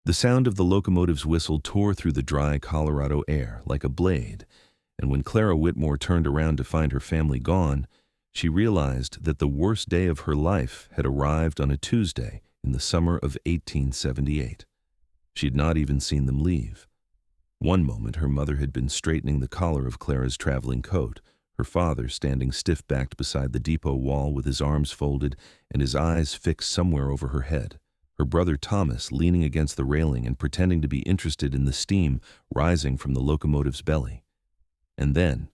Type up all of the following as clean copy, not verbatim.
The sound of the locomotive's whistle tore through the dry Colorado air like a blade, and when Clara Whitmore turned around to find her family gone, she realized that the worst day of her life had arrived on a Tuesday in the summer of 1878. She had not even seen them leave. One moment her mother had been straightening the collar of Clara's traveling coat, her father standing stiff-backed beside the depot wall with his arms folded and his eyes fixed somewhere over her head, her brother Thomas leaning against the railing and pretending to be interested in the steam rising from the locomotive's belly. And then,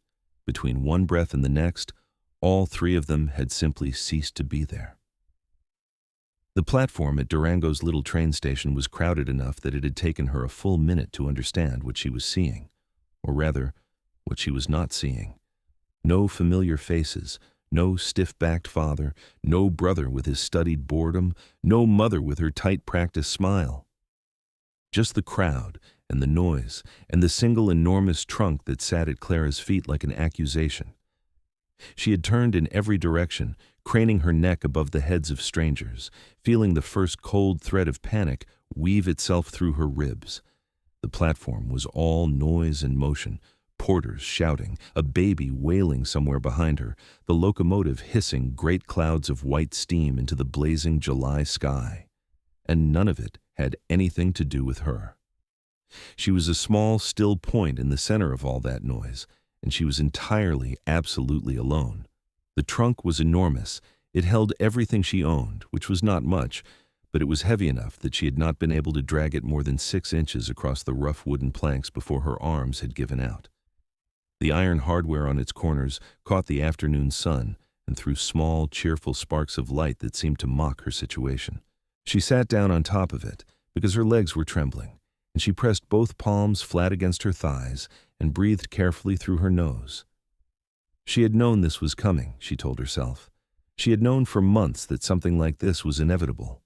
between one breath and the next, all three of them had simply ceased to be there. The platform at Durango's little train station was crowded enough that it had taken her a full minute to understand what she was seeing, or rather, what she was not seeing. No familiar faces, no stiff-backed father, no brother with his studied boredom, no mother with her tight practiced smile. Just the crowd and the noise and the single enormous trunk that sat at Clara's feet like an accusation. She had turned in every direction, craning her neck above the heads of strangers, feeling the first cold thread of panic weave itself through her ribs. The platform was all noise and motion, porters shouting, a baby wailing somewhere behind her, the locomotive hissing great clouds of white steam into the blazing July sky. And none of it had anything to do with her. She was a small, still point in the center of all that noise, and she was entirely, absolutely alone. The trunk was enormous. It held everything she owned, which was not much, but it was heavy enough that she had not been able to drag it more than 6 inches across the rough wooden planks before her arms had given out. The iron hardware on its corners caught the afternoon sun and threw small, cheerful sparks of light that seemed to mock her situation. She sat down on top of it because her legs were trembling, and she pressed both palms flat against her thighs and breathed carefully through her nose. She had known this was coming, she told herself. She had known for months that something like this was inevitable.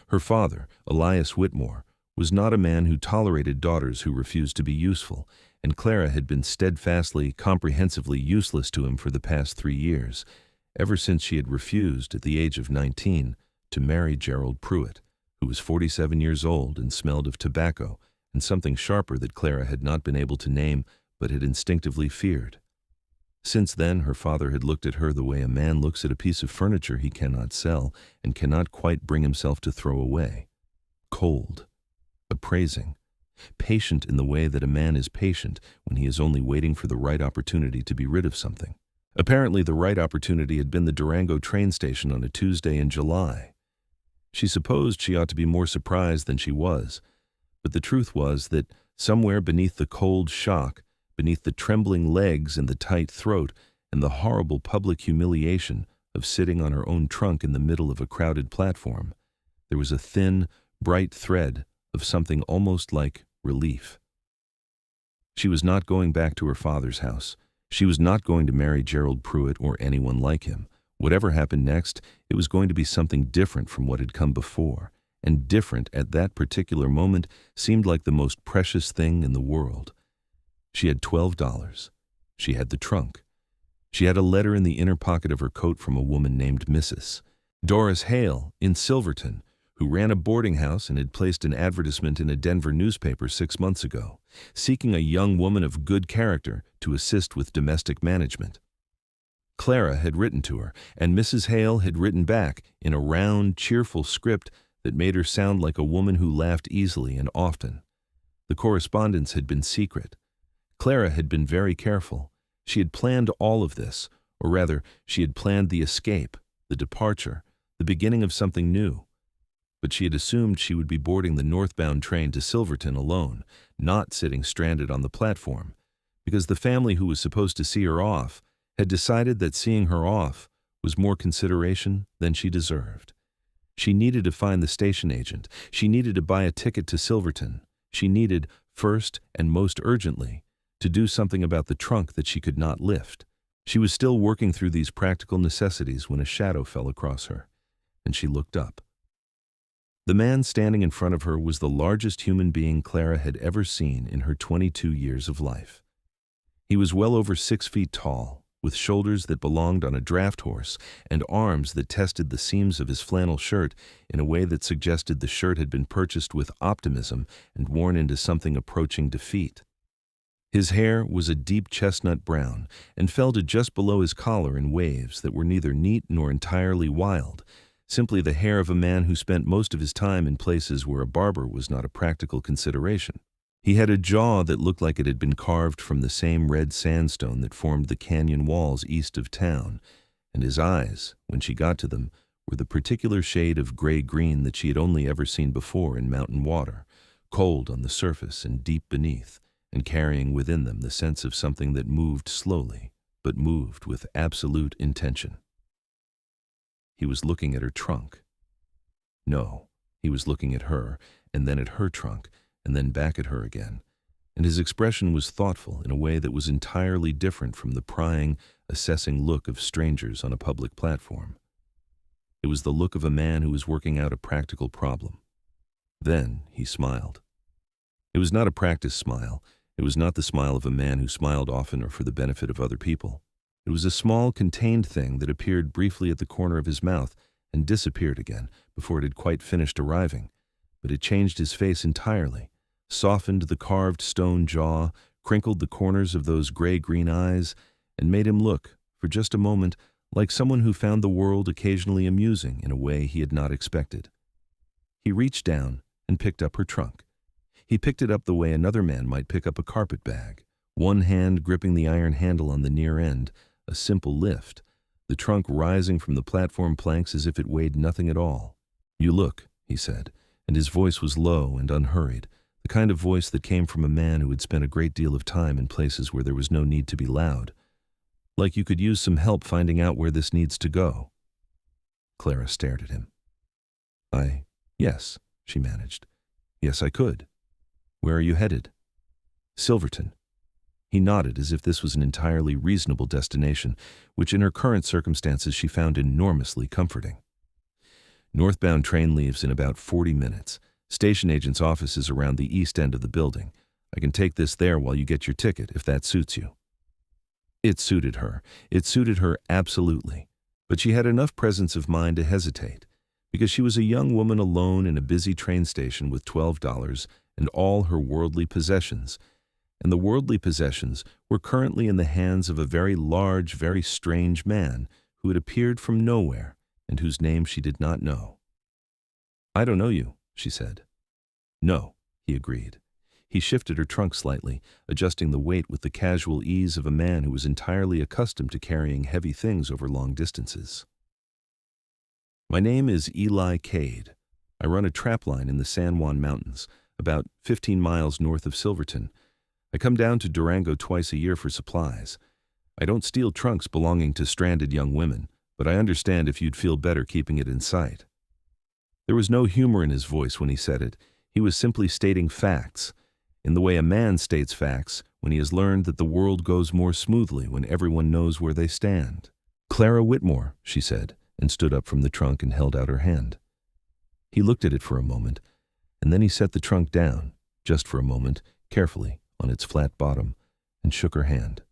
Her father, Elias Whitmore, was not a man who tolerated daughters who refused to be useful, and Clara had been steadfastly, comprehensively useless to him for the past 3 years, ever since she had refused, at the age of 19, to marry Gerald Pruitt, who was 47 years old and smelled of tobacco and something sharper that Clara had not been able to name but had instinctively feared. Since then, her father had looked at her the way a man looks at a piece of furniture he cannot sell and cannot quite bring himself to throw away. Cold, appraising, patient in the way that a man is patient when he is only waiting for the right opportunity to be rid of something. Apparently, the right opportunity had been the Durango train station on a Tuesday in July. She supposed she ought to be more surprised than she was, but the truth was that somewhere beneath the cold shock, beneath the trembling legs and the tight throat and the horrible public humiliation of sitting on her own trunk in the middle of a crowded platform, there was a thin, bright thread of something almost like relief. She was not going back to her father's house. She was not going to marry Gerald Pruitt or anyone like him. Whatever happened next, it was going to be something different from what had come before, and different at that particular moment seemed like the most precious thing in the world. She had $12. She had the trunk. She had a letter in the inner pocket of her coat from a woman named Mrs. Doris Hale in Silverton, who ran a boarding house and had placed an advertisement in a Denver newspaper 6 months ago, seeking a young woman of good character to assist with domestic management. Clara had written to her, and Mrs. Hale had written back in a round, cheerful script that made her sound like a woman who laughed easily and often. The correspondence had been secret. Clara had been very careful. She had planned all of this, or rather, she had planned the escape, the departure, the beginning of something new. But she had assumed she would be boarding the northbound train to Silverton alone, not sitting stranded on the platform, because the family who was supposed to see her off had decided that seeing her off was more consideration than she deserved. She needed to find the station agent. She needed to buy a ticket to Silverton. She needed, first and most urgently, to do something about the trunk that she could not lift. She was still working through these practical necessities when a shadow fell across her, and she looked up. The man standing in front of her was the largest human being Clara had ever seen in her 22 years of life. He was well over 6 feet tall, with shoulders that belonged on a draft horse and arms that tested the seams of his flannel shirt in a way that suggested the shirt had been purchased with optimism and worn into something approaching defeat. His hair was a deep chestnut brown and fell to just below his collar in waves that were neither neat nor entirely wild, simply the hair of a man who spent most of his time in places where a barber was not a practical consideration. He had a jaw that looked like it had been carved from the same red sandstone that formed the canyon walls east of town, and his eyes, when she got to them, were the particular shade of gray-green that she had only ever seen before in mountain water, cold on the surface and deep beneath, and carrying within them the sense of something that moved slowly, but moved with absolute intention. He was looking at her trunk. No, he was looking at her, and then at her trunk, and then back at her again, and his expression was thoughtful in a way that was entirely different from the prying, assessing look of strangers on a public platform. It was the look of a man who was working out a practical problem. Then he smiled. It was not a practiced smile. It was not the smile of a man who smiled often or for the benefit of other people. It was a small, contained thing that appeared briefly at the corner of his mouth and disappeared again before it had quite finished arriving, but it changed his face entirely, softened the carved stone jaw, crinkled the corners of those gray-green eyes, and made him look, for just a moment, like someone who found the world occasionally amusing in a way he had not expected. He reached down and picked up her trunk. He picked it up the way another man might pick up a carpet bag, one hand gripping the iron handle on the near end, a simple lift, the trunk rising from the platform planks as if it weighed nothing at all. "You look," he said, and his voice was low and unhurried, the kind of voice that came from a man who had spent a great deal of time in places where there was no need to be loud. "Like you could use some help finding out where this needs to go." Clara stared at him. Yes, she managed. "Yes, I could. Where are you headed?" "Silverton." He nodded as if this was an entirely reasonable destination, which in her current circumstances she found enormously comforting. "Northbound train leaves in about 40 minutes. Station agent's office is around the east end of the building. I can take this there while you get your ticket, if that suits you." It suited her. It suited her absolutely. But she had enough presence of mind to hesitate, because she was a young woman alone in a busy train station with $12 and all her worldly possessions, and the worldly possessions were currently in the hands of a very large, very strange man who had appeared from nowhere and whose name she did not know. "I don't know you," she said. "No," he agreed. He shifted her trunk slightly, adjusting the weight with the casual ease of a man who was entirely accustomed to carrying heavy things over long distances. "My name is Eli Cade. I run a trapline in the San Juan Mountains, about 15 miles north of Silverton. I come down to Durango twice a year for supplies. I don't steal trunks belonging to stranded young women, but I understand if you'd feel better keeping it in sight." There was no humor in his voice when he said it. He was simply stating facts, in the way a man states facts when he has learned that the world goes more smoothly when everyone knows where they stand. "Clara Whitmore," she said, and stood up from the trunk and held out her hand. He looked at it for a moment, and then he set the trunk down, just for a moment, carefully, on its flat bottom, and shook her hand.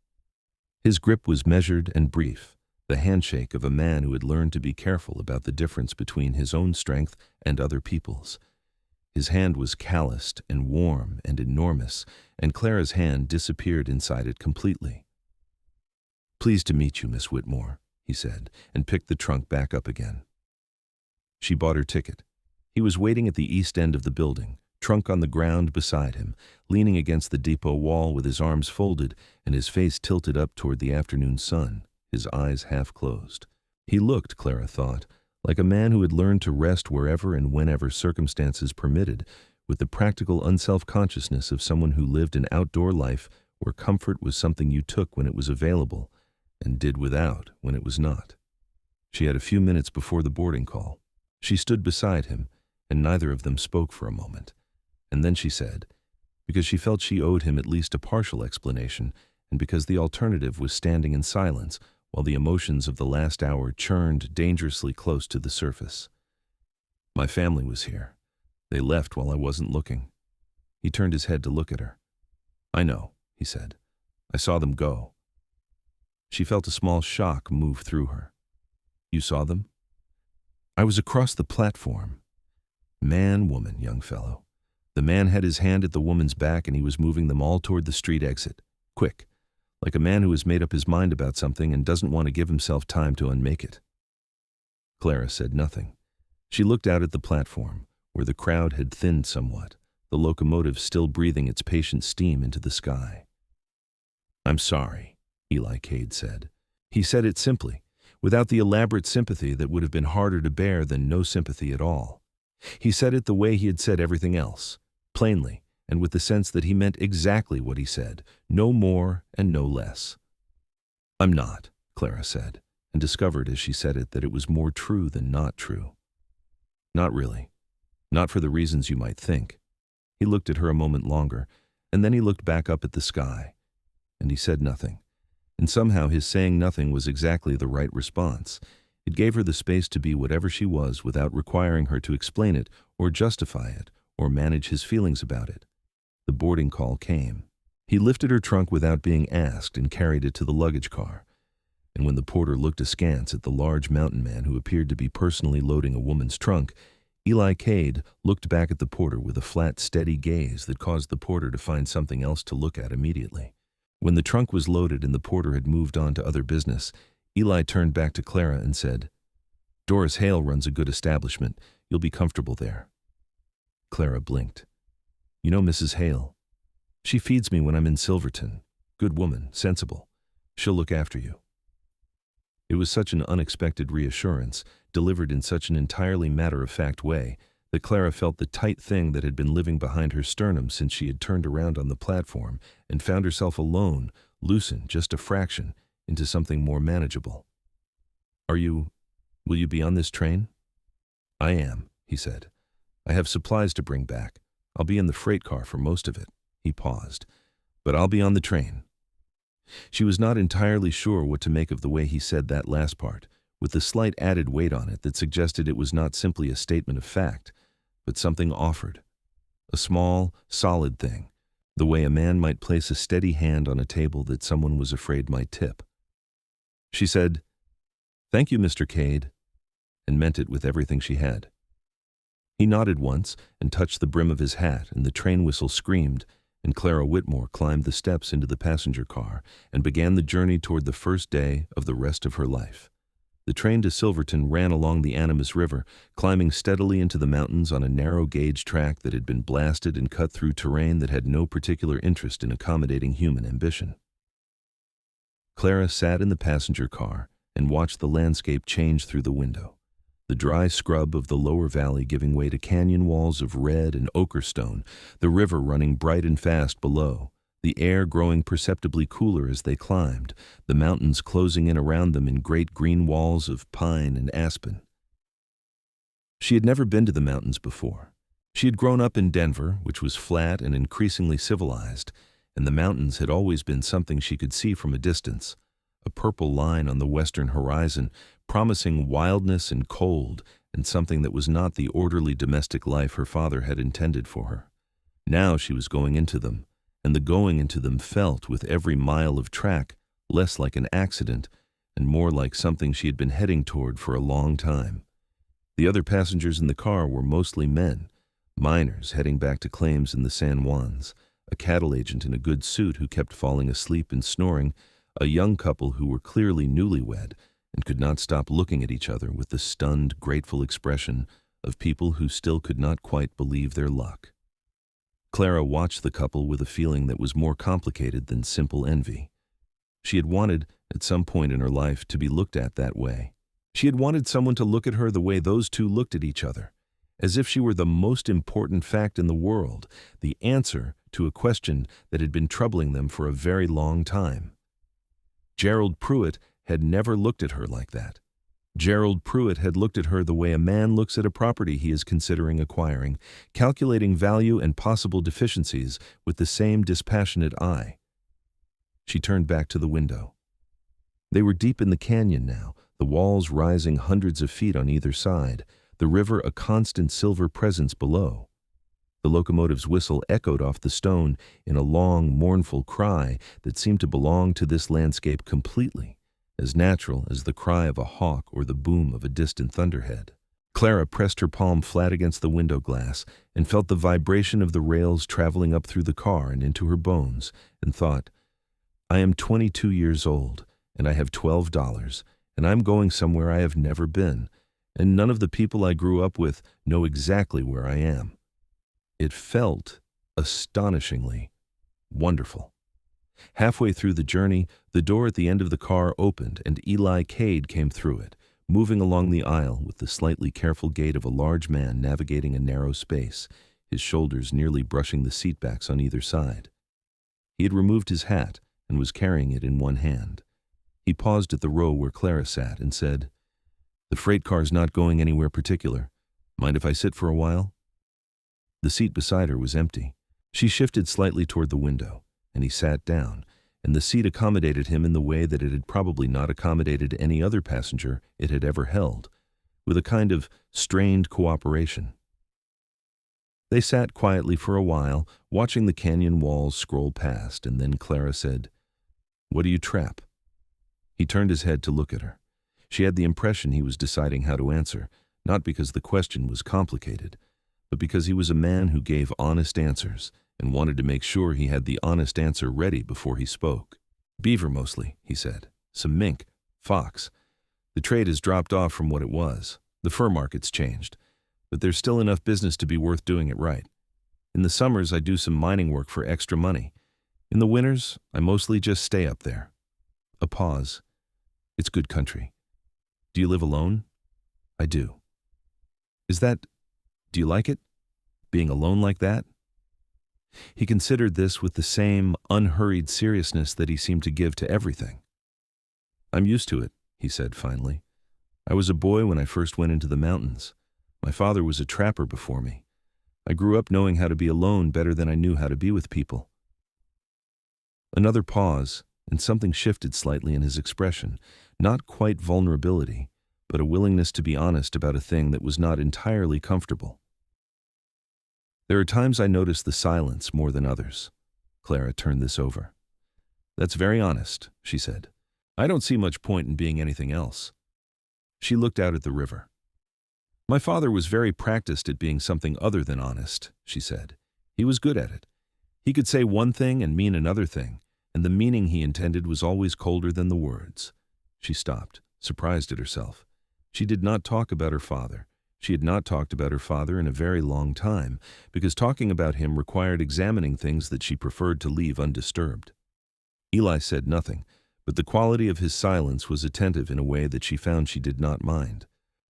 His grip was measured and brief, the handshake of a man who had learned to be careful about the difference between his own strength and other people's. His hand was calloused and warm and enormous, and Clara's hand disappeared inside it completely. "Pleased to meet you, Miss Whitmore," he said, and picked the trunk back up again. She bought her ticket. He was waiting at the east end of the building, trunk on the ground beside him, leaning against the depot wall with his arms folded and his face tilted up toward the afternoon sun, his eyes half closed. He looked, Clara thought, like a man who had learned to rest wherever and whenever circumstances permitted, with the practical unself-consciousness of someone who lived an outdoor life where comfort was something you took when it was available and did without when it was not. She had a few minutes before the boarding call. She stood beside him, and neither of them spoke for a moment. And then she said, because she felt she owed him at least a partial explanation, and because the alternative was standing in silence while the emotions of the last hour churned dangerously close to the surface. "My family was here. They left while I wasn't looking." He turned his head to look at her. "I know," he said. "I saw them go." She felt a small shock move through her. You saw them? I was across the platform. Man, woman, young fellow. The man had his hand at the woman's back and he was moving them all toward the street exit. Quick, like a man who has made up his mind about something and doesn't want to give himself time to unmake it. Clara said nothing. She looked out at the platform, where the crowd had thinned somewhat, the locomotive still breathing its patient steam into the sky. I'm sorry, Eli Cade said. He said it simply, without the elaborate sympathy that would have been harder to bear than no sympathy at all. He said it the way he had said everything else, plainly, and with the sense that he meant exactly what he said, no more and no less. I'm not, Clara said, and discovered as she said it that it was more true than not true. Not really. Not for the reasons you might think. He looked at her a moment longer, and then he looked back up at the sky, and he said nothing. And somehow his saying nothing was exactly the right response. It gave her the space to be whatever she was without requiring her to explain it or justify it or manage his feelings about it. The boarding call came. He lifted her trunk without being asked and carried it to the luggage car. And when the porter looked askance at the large mountain man who appeared to be personally loading a woman's trunk, Eli Cade looked back at the porter with a flat, steady gaze that caused the porter to find something else to look at immediately. When the trunk was loaded and the porter had moved on to other business, Eli turned back to Clara and said, Doris Hale runs a good establishment. You'll be comfortable there. Clara blinked. You know Mrs. Hale? She feeds me when I'm in Silverton. Good woman, sensible. She'll look after you. It was such an unexpected reassurance, delivered in such an entirely matter-of-fact way, that Clara felt the tight thing that had been living behind her sternum since she had turned around on the platform and found herself alone, loosen just a fraction, into something more manageable. Will you be on this train? I am, he said. I have supplies to bring back. I'll be in the freight car for most of it. He paused. But I'll be on the train. She was not entirely sure what to make of the way he said that last part, with the slight added weight on it that suggested it was not simply a statement of fact, but something offered. A small, solid thing, the way a man might place a steady hand on a table that someone was afraid might tip. She said, Thank you, Mr. Cade, and meant it with everything she had. He nodded once and touched the brim of his hat, and the train whistle screamed, and Clara Whitmore climbed the steps into the passenger car and began the journey toward the first day of the rest of her life. The train to Silverton ran along the Animas River, climbing steadily into the mountains on a narrow-gauge track that had been blasted and cut through terrain that had no particular interest in accommodating human ambition. Clara sat in the passenger car and watched the landscape change through the window. The dry scrub of the lower valley giving way to canyon walls of red and ochre stone, the river running bright and fast below, the air growing perceptibly cooler as they climbed, the mountains closing in around them in great green walls of pine and aspen. She had never been to the mountains before. She had grown up in Denver, which was flat and increasingly civilized, and the mountains had always been something she could see from a distance, a purple line on the western horizon, promising wildness and cold and something that was not the orderly domestic life her father had intended for her. Now she was going into them, and the going into them felt, with every mile of track, less like an accident and more like something she had been heading toward for a long time. The other passengers in the car were mostly men, miners heading back to claims in the San Juans, a cattle agent in a good suit who kept falling asleep and snoring, a young couple who were clearly newlywed and could not stop looking at each other with the stunned, grateful expression of people who still could not quite believe their luck. Clara watched the couple with a feeling that was more complicated than simple envy. She had wanted, at some point in her life, to be looked at that way. She had wanted someone to look at her the way those two looked at each other, as if she were the most important fact in the world, the answer to a question that had been troubling them for a very long time. Gerald Pruitt had never looked at her like that. Gerald Pruitt had looked at her the way a man looks at a property he is considering acquiring, calculating value and possible deficiencies with the same dispassionate eye. She turned back to the window. They were deep in the canyon now, the walls rising hundreds of feet on either side, the river a constant silver presence below. The locomotive's whistle echoed off the stone in a long, mournful cry that seemed to belong to this landscape completely, as natural as the cry of a hawk or the boom of a distant thunderhead. Clara pressed her palm flat against the window glass and felt the vibration of the rails traveling up through the car and into her bones, and thought, I am 22 years old, and I have $12, and I'm going somewhere I have never been, and none of the people I grew up with know exactly where I am. It felt astonishingly wonderful. Halfway through the journey, the door at the end of the car opened and Eli Cade came through it, moving along the aisle with the slightly careful gait of a large man navigating a narrow space, his shoulders nearly brushing the seatbacks on either side. He had removed his hat and was carrying it in one hand. He paused at the row where Clara sat and said, The freight car's not going anywhere particular. Mind if I sit for a while? The seat beside her was empty. She shifted slightly toward the window, and he sat down, and the seat accommodated him in the way that it had probably not accommodated any other passenger it had ever held, with a kind of strained cooperation. They sat quietly for a while, watching the canyon walls scroll past, and then Clara said, What do you trap? He turned his head to look at her. She had the impression he was deciding how to answer, not because the question was complicated, but because he was a man who gave honest answers and wanted to make sure he had the honest answer ready before he spoke. Beaver mostly, he said. Some mink, fox. The trade has dropped off from what it was. The fur market's changed. But there's still enough business to be worth doing it right. In the summers, I do some mining work for extra money. In the winters, I mostly just stay up there. A pause. It's good country. Do you live alone? I do. Do you like it? Being alone like that? He considered this with the same unhurried seriousness that he seemed to give to everything. I'm used to it, he said finally. I was a boy when I first went into the mountains. My father was a trapper before me. I grew up knowing how to be alone better than I knew how to be with people. Another pause, and something shifted slightly in his expression, not quite vulnerability, but a willingness to be honest about a thing that was not entirely comfortable. There are times I notice the silence more than others. Clara turned this over. That's very honest, she said. I don't see much point in being anything else. She looked out at the river. My father was very practiced at being something other than honest, she said. He was good at it. He could say one thing and mean another thing, and the meaning he intended was always colder than the words. She stopped, surprised at herself. She did not talk about her father. She had not talked about her father in a very long time, because talking about him required examining things that she preferred to leave undisturbed. Eli said nothing, but the quality of his silence was attentive in a way that she found she did not mind.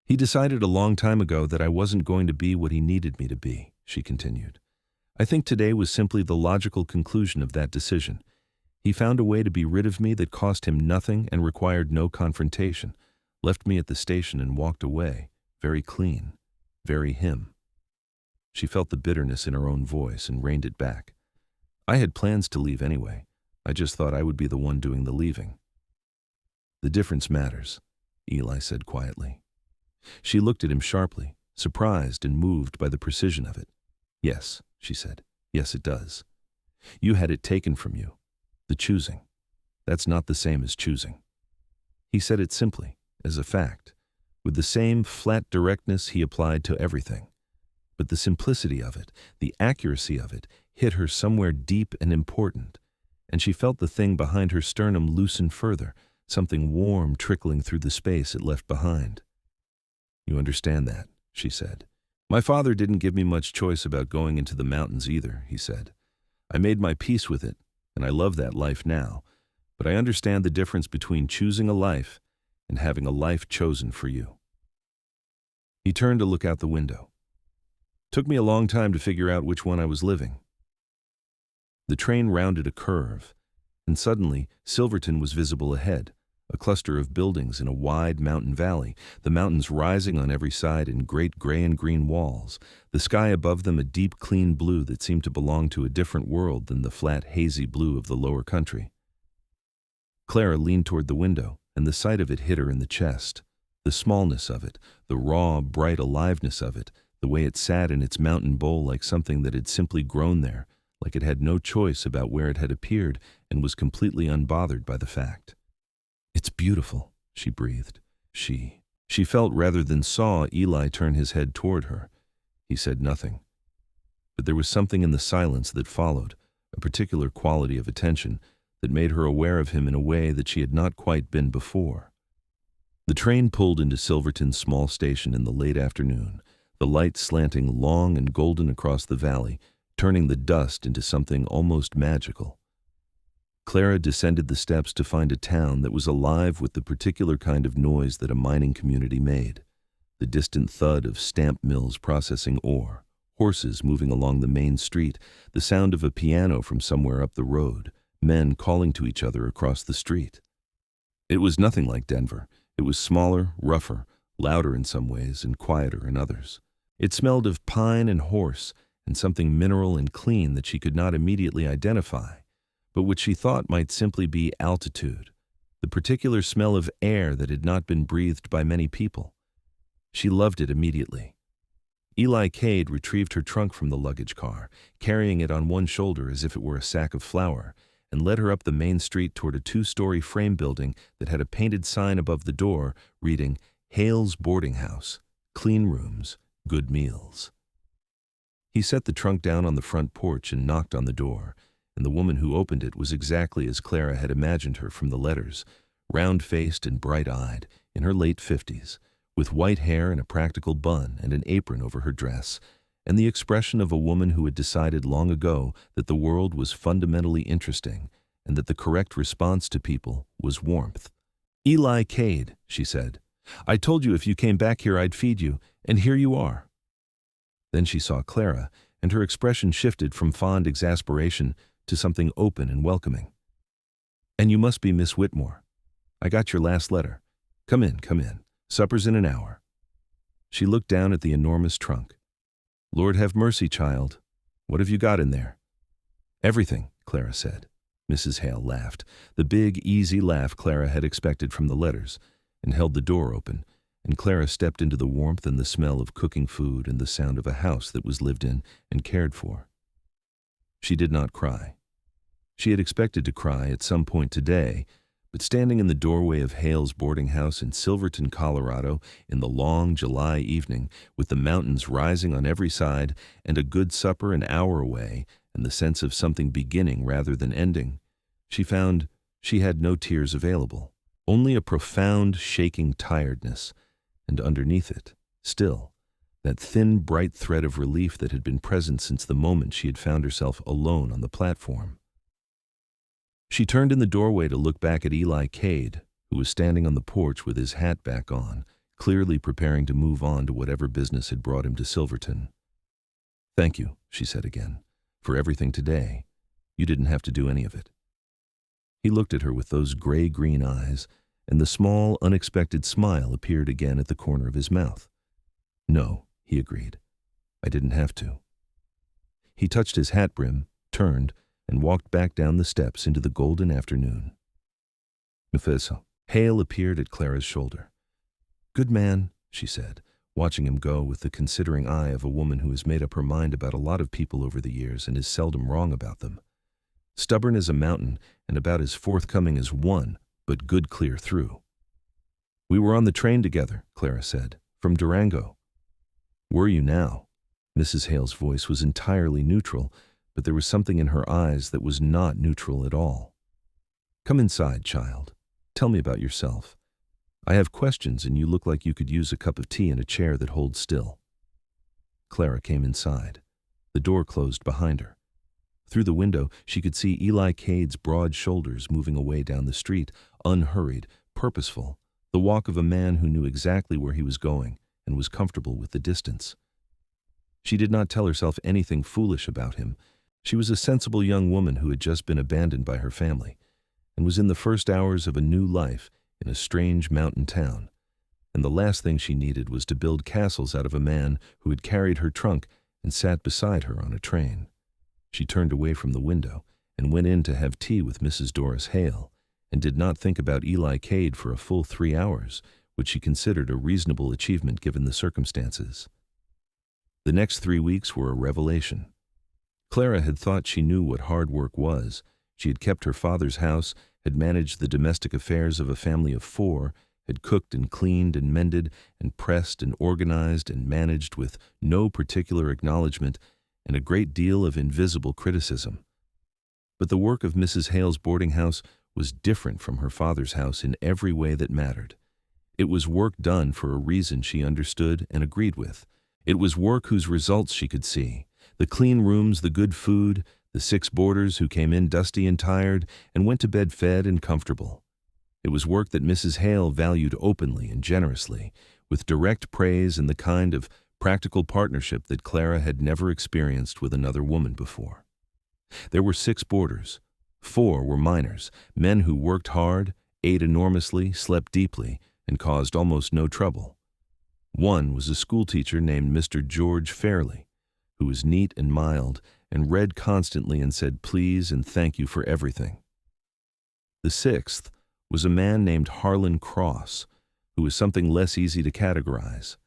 He decided a long time ago that I wasn't going to be what he needed me to be, she continued. I think today was simply the logical conclusion of that decision. He found a way to be rid of me that cost him nothing and required no confrontation, left me at the station and walked away. Very clean, very him. She felt the bitterness in her own voice and reined it back. I had plans to leave anyway. I just thought I would be the one doing the leaving. The difference matters, Eli said quietly. She looked at him sharply, surprised and moved by the precision of it. Yes, she said. Yes, it does. You had it taken from you. The choosing. That's not the same as choosing. He said it simply, as a fact, with the same flat directness he applied to everything. But the simplicity of it, the accuracy of it, hit her somewhere deep and important, and she felt the thing behind her sternum loosen further, something warm trickling through the space it left behind. You understand that, she said. My father didn't give me much choice about going into the mountains either, he said. I made my peace with it, and I love that life now, but I understand the difference between choosing a life and having a life chosen for you. He turned to look out the window. Took me a long time to figure out which one I was living. The train rounded a curve, and suddenly Silverton was visible ahead, a cluster of buildings in a wide mountain valley, the mountains rising on every side in great gray and green walls, the sky above them a deep, clean blue that seemed to belong to a different world than the flat, hazy blue of the lower country. Clara leaned toward the window, and the sight of it hit her in the chest. The smallness of it, the raw, bright aliveness of it, the way it sat in its mountain bowl like something that had simply grown there, like it had no choice about where it had appeared and was completely unbothered by the fact. "It's beautiful," she breathed. She felt rather than saw Eli turn his head toward her. He said nothing. But there was something in the silence that followed, a particular quality of attention that made her aware of him in a way that she had not quite been before. The train pulled into Silverton's small station in the late afternoon, the light slanting long and golden across the valley, turning the dust into something almost magical. Clara descended the steps to find a town that was alive with the particular kind of noise that a mining community made, the distant thud of stamp mills processing ore, horses moving along the main street, the sound of a piano from somewhere up the road, men calling to each other across the street. It was nothing like Denver. It was smaller, rougher, louder in some ways and quieter in others. It smelled of pine and horse and something mineral and clean that she could not immediately identify, but which she thought might simply be altitude, the particular smell of air that had not been breathed by many people. She loved it immediately. Eli Cade retrieved her trunk from the luggage car, carrying it on one shoulder as if it were a sack of flour, and led her up the main street toward a 2-story frame building that had a painted sign above the door reading, "Hale's Boarding House, Clean Rooms, Good Meals." He set the trunk down on the front porch and knocked on the door, and the woman who opened it was exactly as Clara had imagined her from the letters, round-faced and bright-eyed, in her late 50s, with white hair and a practical bun and an apron over her dress, and the expression of a woman who had decided long ago that the world was fundamentally interesting and that the correct response to people was warmth. "Eli Cade," she said, "I told you if you came back here I'd feed you, and here you are." Then she saw Clara, and her expression shifted from fond exasperation to something open and welcoming. "And you must be Miss Whitmore. I got your last letter. Come in, come in. Supper's in an hour." She looked down at the enormous trunk. "Lord have mercy, child. What have you got in there?" "Everything," Clara said. Mrs. Hale laughed, the big, easy laugh Clara had expected from the letters, and held the door open, and Clara stepped into the warmth and the smell of cooking food and the sound of a house that was lived in and cared for. She did not cry. She had expected to cry at some point today, but standing in the doorway of Hale's boarding house in Silverton, Colorado, in the long July evening, with the mountains rising on every side and a good supper an hour away and the sense of something beginning rather than ending, she found she had no tears available, only a profound, shaking tiredness, and underneath it, still, that thin, bright thread of relief that had been present since the moment she had found herself alone on the platform. She turned in the doorway to look back at Eli Cade, who was standing on the porch with his hat back on, clearly preparing to move on to whatever business had brought him to Silverton. "Thank you," she said again, "for everything today. You didn't have to do any of it." He looked at her with those gray-green eyes, and the small, unexpected smile appeared again at the corner of his mouth. "No," he agreed. "I didn't have to." He touched his hat brim, turned, and walked back down the steps into the golden afternoon. "Mephisto." Hale appeared at Clara's shoulder. "Good man," she said, watching him go with the considering eye of a woman who has made up her mind about a lot of people over the years and is seldom wrong about them. "Stubborn as a mountain and about as forthcoming as one, but good clear through." "We were on the train together," Clara said, "from Durango." "Were you now?" Mrs. Hale's voice was entirely neutral, but there was something in her eyes that was not neutral at all. "Come inside, child. Tell me about yourself. I have questions and you look like you could use a cup of tea in a chair that holds still." Clara came inside. The door closed behind her. Through the window, she could see Eli Cade's broad shoulders moving away down the street, unhurried, purposeful, the walk of a man who knew exactly where he was going and was comfortable with the distance. She did not tell herself anything foolish about him. She was a sensible young woman who had just been abandoned by her family and was in the first hours of a new life in a strange mountain town, and the last thing she needed was to build castles out of a man who had carried her trunk and sat beside her on a train. She turned away from the window and went in to have tea with Mrs. Doris Hale, and did not think about Eli Cade for a full 3 hours, which she considered a reasonable achievement given the circumstances. The next 3 weeks were a revelation. Clara had thought she knew what hard work was. She had kept her father's house, had managed the domestic affairs of a family of 4, had cooked and cleaned and mended and pressed and organized and managed with no particular acknowledgement and a great deal of invisible criticism. But the work of Mrs. Hale's boarding house was different from her father's house in every way that mattered. It was work done for a reason she understood and agreed with. It was work whose results she could see. The clean rooms, the good food, the 6 boarders who came in dusty and tired and went to bed fed and comfortable. It was work that Mrs. Hale valued openly and generously, with direct praise and the kind of practical partnership that Clara had never experienced with another woman before. There were 6 boarders. 4 were miners, men who worked hard, ate enormously, slept deeply, and caused almost no trouble. 1 was a schoolteacher named Mr. George Fairley, who was neat and mild and read constantly and said please and thank you for everything. The 6th was a man named Harlan Cross, who was something less easy to categorize.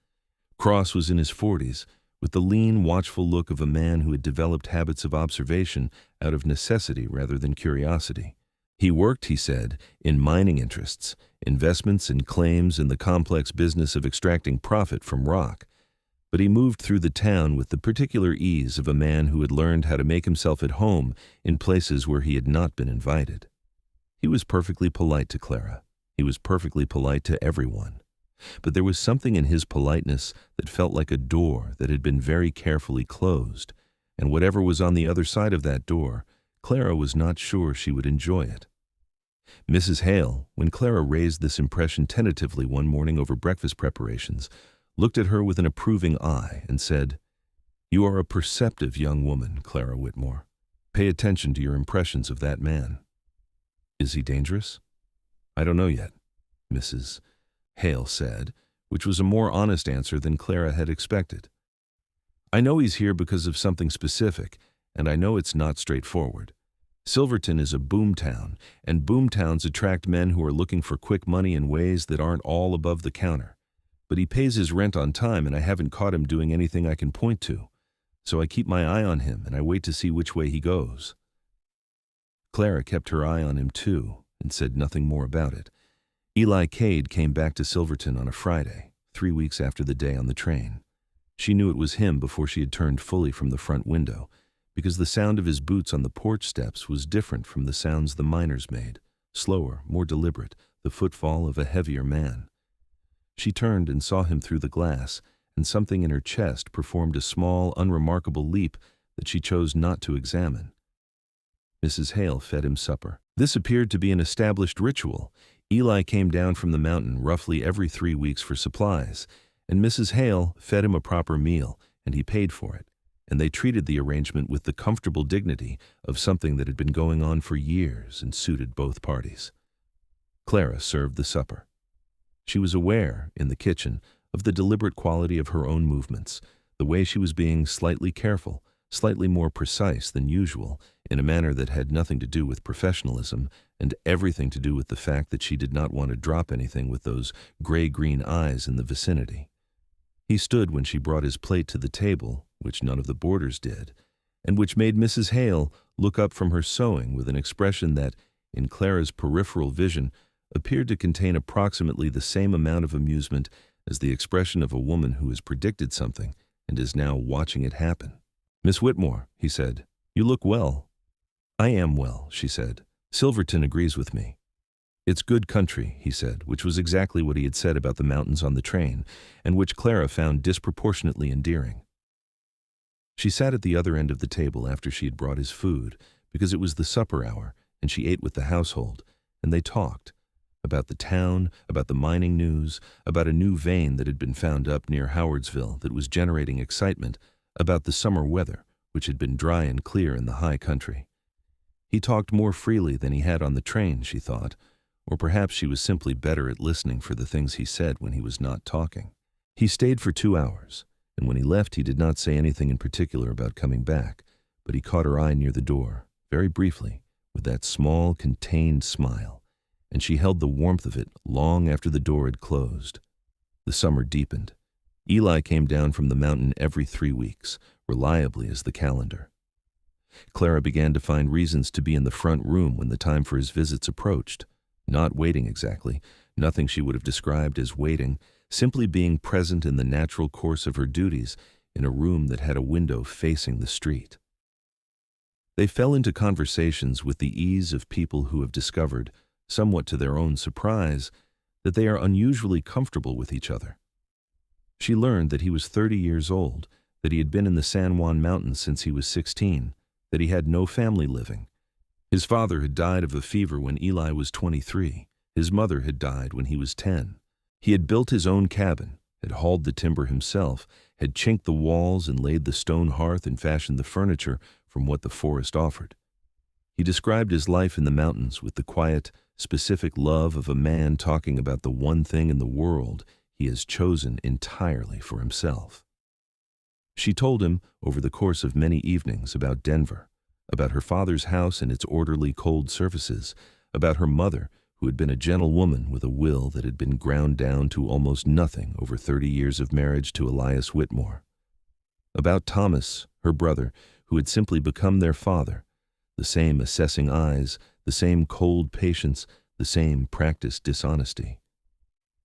Cross was in his 40s, with the lean, watchful look of a man who had developed habits of observation out of necessity rather than curiosity. He worked, he said, in mining interests, investments and claims in the complex business of extracting profit from rock. But he moved through the town with the particular ease of a man who had learned how to make himself at home in places where he had not been invited. He was perfectly polite to Clara. He was perfectly polite to everyone. But there was something in his politeness that felt like a door that had been very carefully closed, and whatever was on the other side of that door, Clara was not sure she would enjoy it. Mrs. Hale, when Clara raised this impression tentatively one morning over breakfast preparations, looked at her with an approving eye and said, "You are a perceptive young woman, Clara Whitmore. Pay attention to your impressions of that man." "Is he dangerous?" "I don't know yet," Mrs. Hale said, which was a more honest answer than Clara had expected. "I know he's here because of something specific, and I know it's not straightforward. Silverton is a boom town, and boom towns attract men who are looking for quick money in ways that aren't all above the counter. But he pays his rent on time, and I haven't caught him doing anything I can point to. So I keep my eye on him, and I wait to see which way he goes." Clara kept her eye on him too, and said nothing more about it. Eli Cade came back to Silverton on a Friday, 3 weeks after the day on the train. She knew it was him before she had turned fully from the front window, because the sound of his boots on the porch steps was different from the sounds the miners made, slower, more deliberate, the footfall of a heavier man. She turned and saw him through the glass, and something in her chest performed a small, unremarkable leap that she chose not to examine. Mrs. Hale fed him supper. This appeared to be an established ritual. Eli came down from the mountain roughly every 3 weeks for supplies, and Mrs. Hale fed him a proper meal, and he paid for it, and they treated the arrangement with the comfortable dignity of something that had been going on for years and suited both parties. Clara served the supper. She was aware, in the kitchen, of the deliberate quality of her own movements, the way she was being slightly careful, slightly more precise than usual, in a manner that had nothing to do with professionalism and everything to do with the fact that she did not want to drop anything with those gray-green eyes in the vicinity. He stood when she brought his plate to the table, which none of the boarders did, and which made Mrs. Hale look up from her sewing with an expression that, in Clara's peripheral vision, appeared to contain approximately the same amount of amusement as the expression of a woman who has predicted something and is now watching it happen. "Miss Whitmore," he said, "you look well." "I am well," she said. "Silverton agrees with me." "It's good country," he said, which was exactly what he had said about the mountains on the train, and which Clara found disproportionately endearing. She sat at the other end of the table after she had brought his food, because it was the supper hour, and she ate with the household, and they talked about the town, about the mining news, about a new vein that had been found up near Howardsville that was generating excitement, about the summer weather, which had been dry and clear in the high country. He talked more freely than he had on the train, she thought, or perhaps she was simply better at listening for the things he said when he was not talking. He stayed for 2 hours, and when he left he did not say anything in particular about coming back, but he caught her eye near the door, very briefly, with that small, contained smile, and she held the warmth of it long after the door had closed. The summer deepened. Eli came down from the mountain every 3 weeks, reliably as the calendar. Clara began to find reasons to be in the front room when the time for his visits approached. Not waiting exactly, nothing she would have described as waiting, simply being present in the natural course of her duties in a room that had a window facing the street. They fell into conversations with the ease of people who have discovered, somewhat to their own surprise, that they are unusually comfortable with each other. She learned that he was 30 years old, that he had been in the San Juan Mountains since he was 16, that he had no family living. His father had died of a fever when Eli was 23. His mother had died when he was 10. He had built his own cabin, had hauled the timber himself, had chinked the walls and laid the stone hearth and fashioned the furniture from what the forest offered. He described his life in the mountains with the quiet, specific love of a man talking about the one thing in the world he has chosen entirely for himself. She told him, over the course of many evenings, about Denver, about her father's house and its orderly cold surfaces, about her mother, who had been a gentle woman with a will that had been ground down to almost nothing over 30 years of marriage to Elias Whitmore, about Thomas, her brother, who had simply become their father, the same assessing eyes, the same cold patience, the same practiced dishonesty.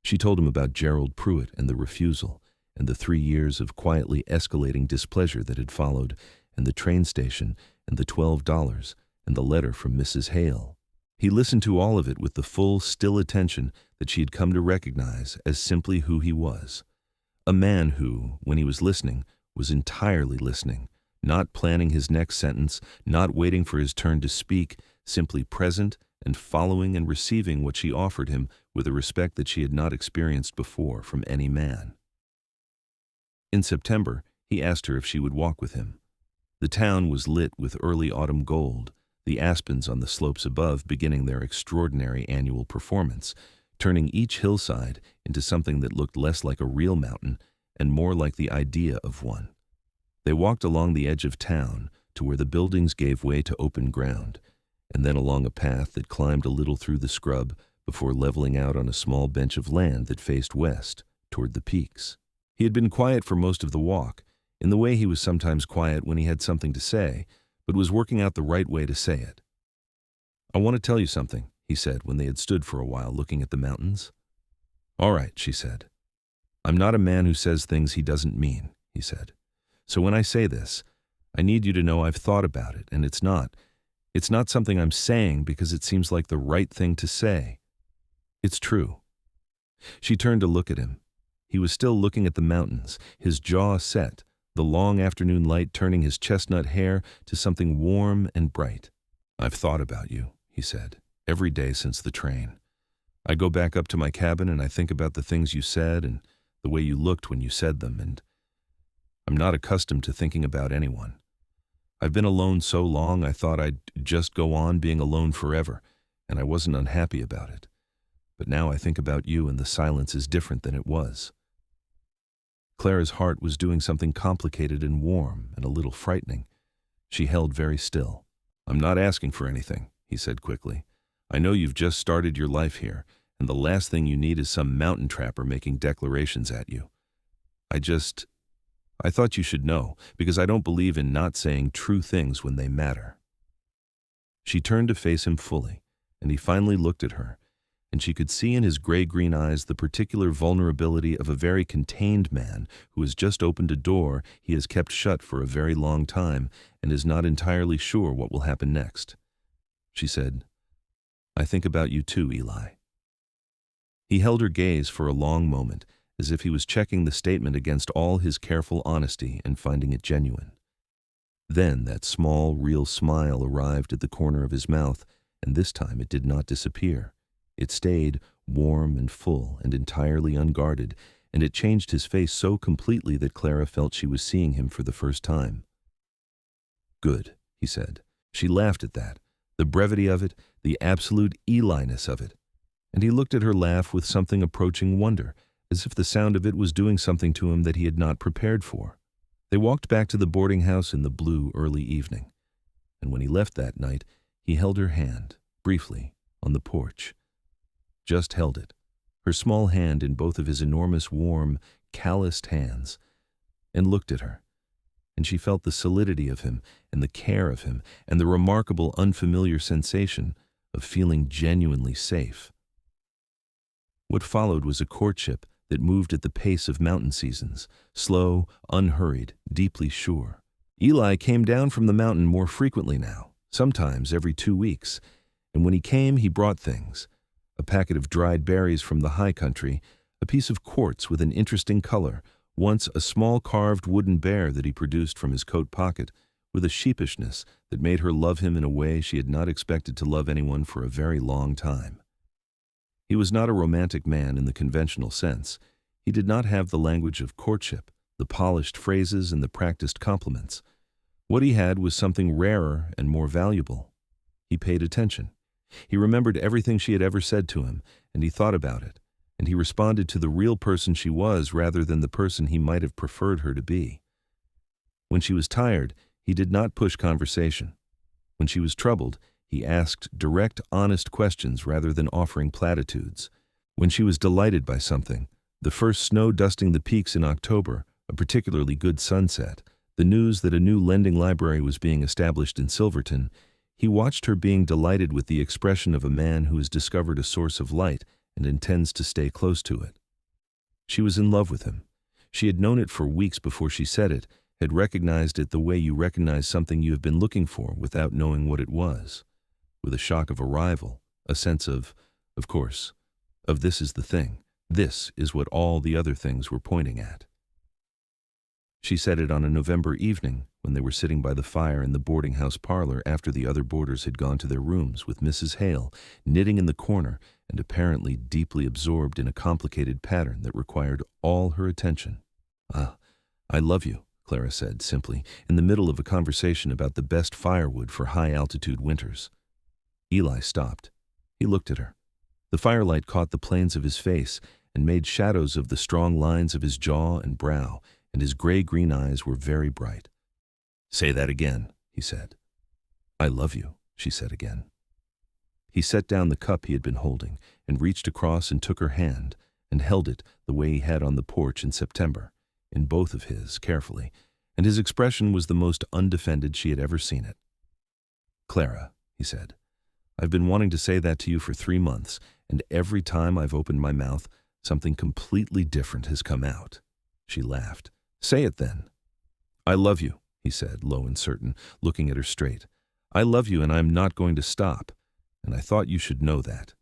She told him about Gerald Pruitt and the refusal, and the 3 years of quietly escalating displeasure that had followed, and the train station, and the $12, and the letter from Mrs. Hale. He listened to all of it with the full, still attention that she had come to recognize as simply who he was. A man who, when he was listening, was entirely listening, not planning his next sentence, not waiting for his turn to speak, simply present and following and receiving what she offered him with a respect that she had not experienced before from any man. In September, he asked her if she would walk with him. The town was lit with early autumn gold, the aspens on the slopes above beginning their extraordinary annual performance, turning each hillside into something that looked less like a real mountain and more like the idea of one. They walked along the edge of town to where the buildings gave way to open ground, and then along a path that climbed a little through the scrub before leveling out on a small bench of land that faced west, toward the peaks. He had been quiet for most of the walk, in the way he was sometimes quiet when he had something to say, but was working out the right way to say it. "I want to tell you something," he said when they had stood for a while looking at the mountains. "All right," she said. "I'm not a man who says things he doesn't mean," he said. "So when I say this, I need you to know I've thought about it, and it's not something I'm saying because it seems like the right thing to say. It's true." She turned to look at him. He was still looking at the mountains, his jaw set, the long afternoon light turning his chestnut hair to something warm and bright. "I've thought about you," he said, "every day since the train. I go back up to my cabin and I think about the things you said and the way you looked when you said them, and I'm not accustomed to thinking about anyone. I've been alone so long I thought I'd just go on being alone forever, and I wasn't unhappy about it. But now I think about you and the silence is different than it was." Clara's heart was doing something complicated and warm and a little frightening. She held very still. "I'm not asking for anything," he said quickly. "I know you've just started your life here, and the last thing you need is some mountain trapper making declarations at you. I thought you should know, because I don't believe in not saying true things when they matter." She turned to face him fully, and he finally looked at her, and she could see in his gray-green eyes the particular vulnerability of a very contained man who has just opened a door he has kept shut for a very long time and is not entirely sure what will happen next. She said, "I think about you too, Eli." He held her gaze for a long moment, as if he was checking the statement against all his careful honesty and finding it genuine. Then that small, real smile arrived at the corner of his mouth, and this time it did not disappear. It stayed warm and full and entirely unguarded, and it changed his face so completely that Clara felt she was seeing him for the first time. "Good," he said. She laughed at that, the brevity of it, the absolute Eli-ness of it, and he looked at her laugh with something approaching wonder, as if the sound of it was doing something to him that he had not prepared for. They walked back to the boarding house in the blue early evening, and when he left that night, he held her hand, briefly, on the porch. Just held it, her small hand in both of his enormous, warm, calloused hands, and looked at her. and she felt the solidity of him and the care of him and the remarkable unfamiliar sensation of feeling genuinely safe. What followed was a courtship that moved at the pace of mountain seasons, slow, unhurried, deeply sure. Eli came down from the mountain more frequently now, sometimes every 2 weeks, and when he came he brought things: a packet of dried berries from the high country, a piece of quartz with an interesting color, once a small carved wooden bear that he produced from his coat pocket, with a sheepishness that made her love him in a way she had not expected to love anyone for a very long time. He was not a romantic man in the conventional sense. He did not have the language of courtship, the polished phrases and the practiced compliments. What he had was something rarer and more valuable. He paid attention. He remembered everything she had ever said to him, and he thought about it, and he responded to the real person she was rather than the person he might have preferred her to be. When she was tired, he did not push conversation. When she was troubled, he asked direct, honest questions rather than offering platitudes. When she was delighted by something, the first snow dusting the peaks in October, a particularly good sunset, the news that a new lending library was being established in Silverton, he watched her being delighted with the expression of a man who has discovered a source of light and intends to stay close to it. She was in love with him. She had known it for weeks before she said it, had recognized it the way you recognize something you have been looking for without knowing what it was. With a shock of arrival, a sense of course, of this is the thing, this is what all the other things were pointing at. She said it on a November evening when they were sitting by the fire in the boarding house parlor after the other boarders had gone to their rooms, with Mrs. Hale knitting in the corner and apparently deeply absorbed in a complicated pattern that required all her attention. I love you," Clara said simply, in the middle of a conversation about the best firewood for high-altitude winters. Eli stopped. He looked at her. The firelight caught the planes of his face and made shadows of the strong lines of his jaw and brow, and his gray-green eyes were very bright. "Say that again," he said. "I love you," she said again. He set down the cup he had been holding and reached across and took her hand and held it the way he had on the porch in September, in both of his, carefully, and his expression was the most undefended she had ever seen it. "Clara," he said, "I've been wanting to say that to you for 3 months, and every time I've opened my mouth, something completely different has come out." She laughed. "Say it then." "I love you," he said, low and certain, looking at her straight. "I love you, and I'm not going to stop, and I thought you should know that."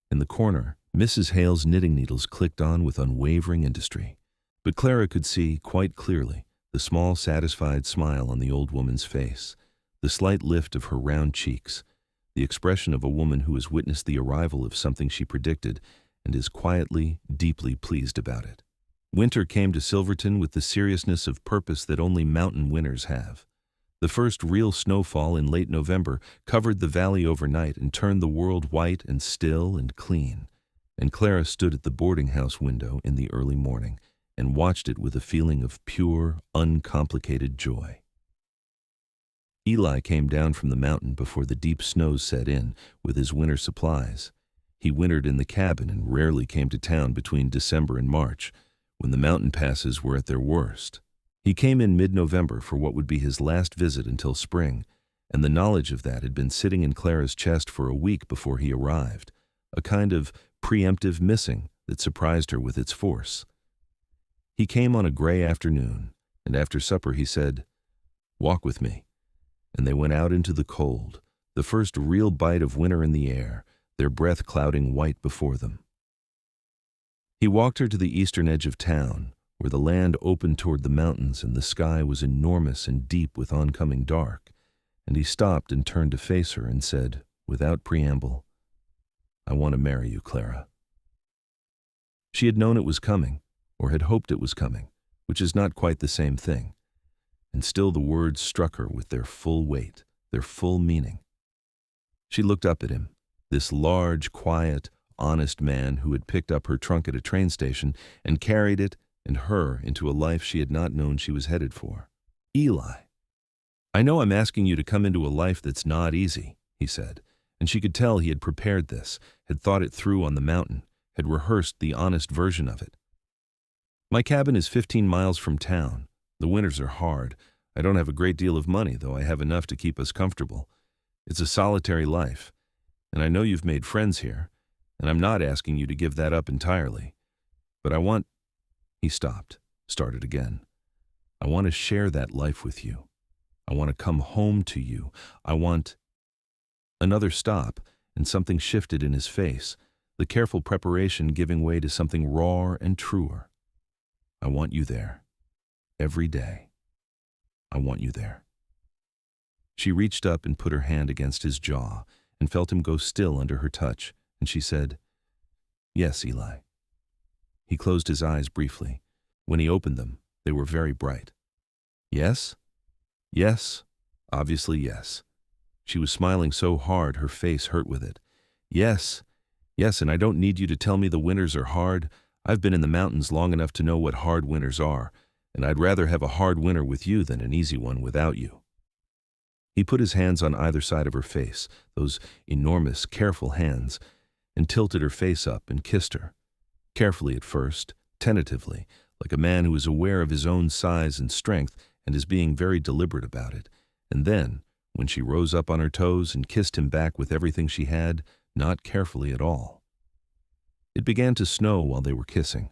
In the corner, Mrs. Hale's knitting needles clicked on with unwavering industry, but Clara could see, quite clearly, the small, satisfied smile on the old woman's face, the slight lift of her round cheeks, the expression of a woman who has witnessed the arrival of something she predicted and is quietly, deeply pleased about it. Winter came to Silverton with the seriousness of purpose that only mountain winters have. The first real snowfall in late November covered the valley overnight and turned the world white and still and clean, and Clara stood at the boarding house window in the early morning and watched it with a feeling of pure, uncomplicated joy. Eli came down from the mountain before the deep snows set in with his winter supplies. He wintered in the cabin and rarely came to town between December and March, when the mountain passes were at their worst. He came in mid-November for what would be his last visit until spring, and the knowledge of that had been sitting in Clara's chest for a week before he arrived, a kind of preemptive missing that surprised her with its force. He came on a gray afternoon, and after supper he said, "Walk with me," and they went out into the cold, the first real bite of winter in the air, their breath clouding white before them. He walked her to the eastern edge of town, where the land opened toward the mountains and the sky was enormous and deep with oncoming dark, and he stopped and turned to face her and said, without preamble, "I want to marry you, Clara." She had known it was coming, or had hoped it was coming, which is not quite the same thing, and still the words struck her with their full weight, their full meaning. She looked up at him, this large, quiet, honest man who had picked up her trunk at a train station and carried it and her into a life she had not known she was headed for. "Eli, I know I'm asking you to come into a life that's not easy," he said, and she could tell he had prepared this, had thought it through on the mountain, had rehearsed the honest version of it. "My cabin is 15 miles from town. The winters are hard. I don't have a great deal of money, though I have enough to keep us comfortable. It's a solitary life, and I know you've made friends here, and I'm not asking you to give that up entirely. But I want—" He stopped, started again. "I want to share that life with you. I want to come home to you. I want—" Another stop, and something shifted in his face, the careful preparation giving way to something rawer and truer. "I want you there. Every day. I want you there." She reached up and put her hand against his jaw and felt him go still under her touch, and she said, "Yes, Eli." He closed his eyes briefly. When he opened them, they were very bright. "Yes? Yes? Obviously yes." She was smiling so hard her face hurt with it. "Yes, yes, and I don't need you to tell me the winters are hard. I've been in the mountains long enough to know what hard winters are, and I'd rather have a hard winter with you than an easy one without you." He put his hands on either side of her face, those enormous, careful hands, and tilted her face up and kissed her. Carefully at first, tentatively, like a man who is aware of his own size and strength and is being very deliberate about it, and then, when she rose up on her toes and kissed him back with everything she had, not carefully at all. It began to snow while they were kissing.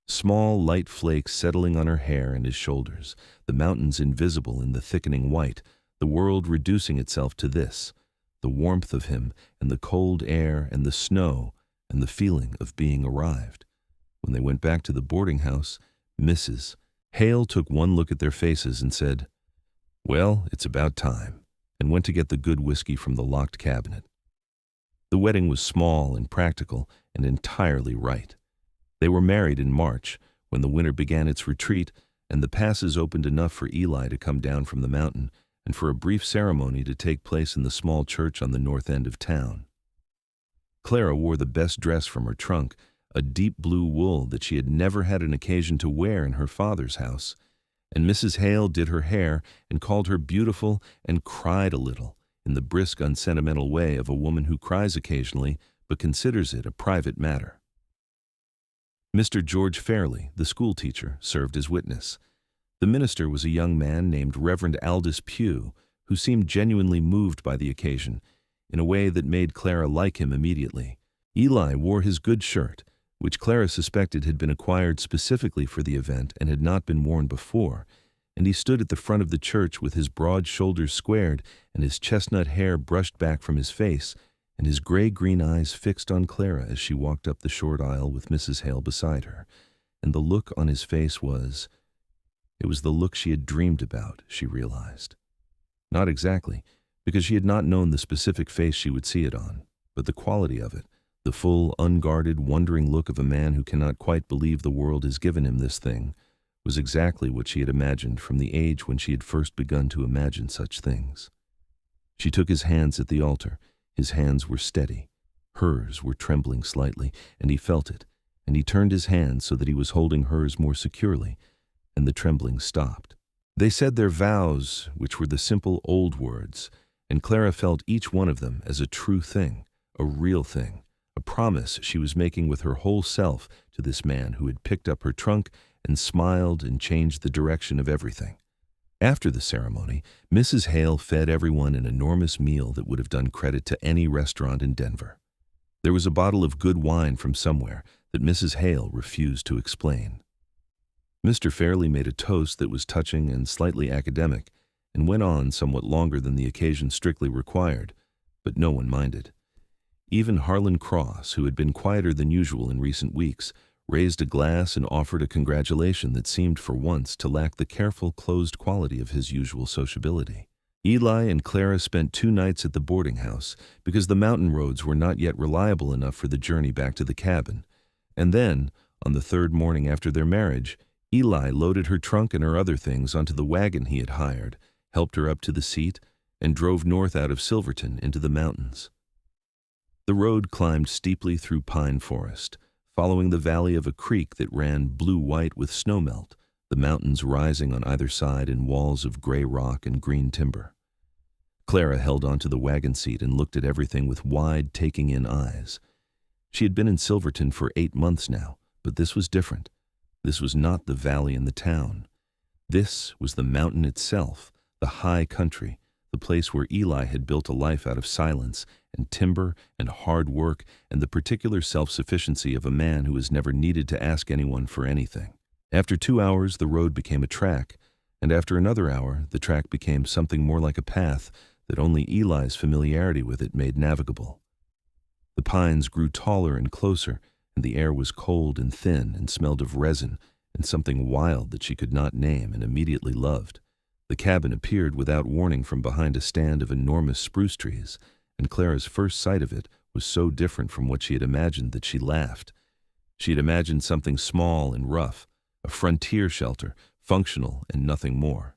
Small, light flakes settling on her hair and his shoulders, the mountains invisible in the thickening white, the world reducing itself to this, the warmth of him and the cold air and the snow and the feeling of being arrived. When they went back to the boarding house, Mrs. Hale took one look at their faces and said, "Well, it's about time," and went to get the good whiskey from the locked cabinet. The wedding was small and practical and entirely right. They were married in March, when the winter began its retreat, and the passes opened enough for Eli to come down from the mountain and for a brief ceremony to take place in the small church on the north end of town. Clara wore the best dress from her trunk, a deep blue wool that she had never had an occasion to wear in her father's house, and Mrs. Hale did her hair and called her beautiful and cried a little, in the brisk, unsentimental way of a woman who cries occasionally but considers it a private matter. Mr. George Fairley, the schoolteacher, served as witness. The minister was a young man named Reverend Aldous Pugh, who seemed genuinely moved by the occasion, in a way that made Clara like him immediately. Eli wore his good shirt, which Clara suspected had been acquired specifically for the event and had not been worn before, and he stood at the front of the church with his broad shoulders squared and his chestnut hair brushed back from his face, and his gray-green eyes fixed on Clara as she walked up the short aisle with Mrs. Hale beside her, and the look on his face was— it was the look she had dreamed about, she realized. Not exactly, because she had not known the specific face she would see it on, but the quality of it, the full, unguarded, wondering look of a man who cannot quite believe the world has given him this thing, was exactly what she had imagined from the age when she had first begun to imagine such things. She took his hands at the altar. His hands were steady. Hers were trembling slightly, and he felt it, and he turned his hands so that he was holding hers more securely, and the trembling stopped. They said their vows, which were the simple old words, and Clara felt each one of them as a true thing, a real thing, a promise she was making with her whole self to this man who had picked up her trunk and smiled and changed the direction of everything. After the ceremony, Mrs. Hale fed everyone an enormous meal that would have done credit to any restaurant in Denver. There was a bottle of good wine from somewhere that Mrs. Hale refused to explain. Mr. Fairley made a toast that was touching and slightly academic, and went on somewhat longer than the occasion strictly required, but no one minded. Even Harlan Cross, who had been quieter than usual in recent weeks, raised a glass and offered a congratulation that seemed for once to lack the careful, closed quality of his usual sociability. Eli and Clara spent 2 nights at the boarding house because the mountain roads were not yet reliable enough for the journey back to the cabin, and then, on the 3rd morning after their marriage, Eli loaded her trunk and her other things onto the wagon he had hired, helped her up to the seat, and drove north out of Silverton into the mountains. The road climbed steeply through pine forest, following the valley of a creek that ran blue-white with snowmelt, the mountains rising on either side in walls of gray rock and green timber. Clara held onto the wagon seat and looked at everything with wide, taking-in eyes. She had been in Silverton for 8 months now, but this was different. This was not the valley and the town. This was the mountain itself, the high country, the place where Eli had built a life out of silence and timber and hard work and the particular self-sufficiency of a man who has never needed to ask anyone for anything. After 2 hours, the road became a track, and after another hour, the track became something more like a path that only Eli's familiarity with it made navigable. The pines grew taller and closer, and the air was cold and thin and smelled of resin and something wild that she could not name and immediately loved. The cabin appeared without warning from behind a stand of enormous spruce trees, and Clara's first sight of it was so different from what she had imagined that she laughed. She had imagined something small and rough, a frontier shelter, functional and nothing more.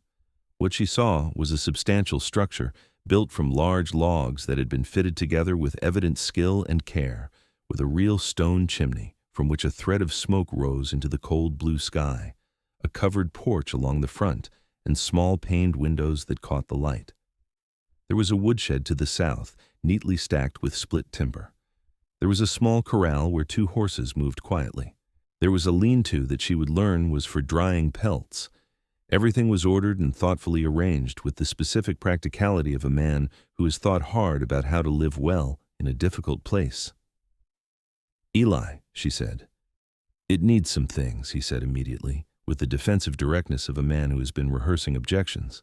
What she saw was a substantial structure built from large logs that had been fitted together with evident skill and care, with a real stone chimney from which a thread of smoke rose into the cold blue sky, a covered porch along the front, and small paned windows that caught the light. There was a woodshed to the south, neatly stacked with split timber. There was a small corral where 2 horses moved quietly. There was a lean-to that she would learn was for drying pelts. Everything was ordered and thoughtfully arranged with the specific practicality of a man who has thought hard about how to live well in a difficult place. "Eli," she said. "It needs some things," he said immediately, with the defensive directness of a man who has been rehearsing objections.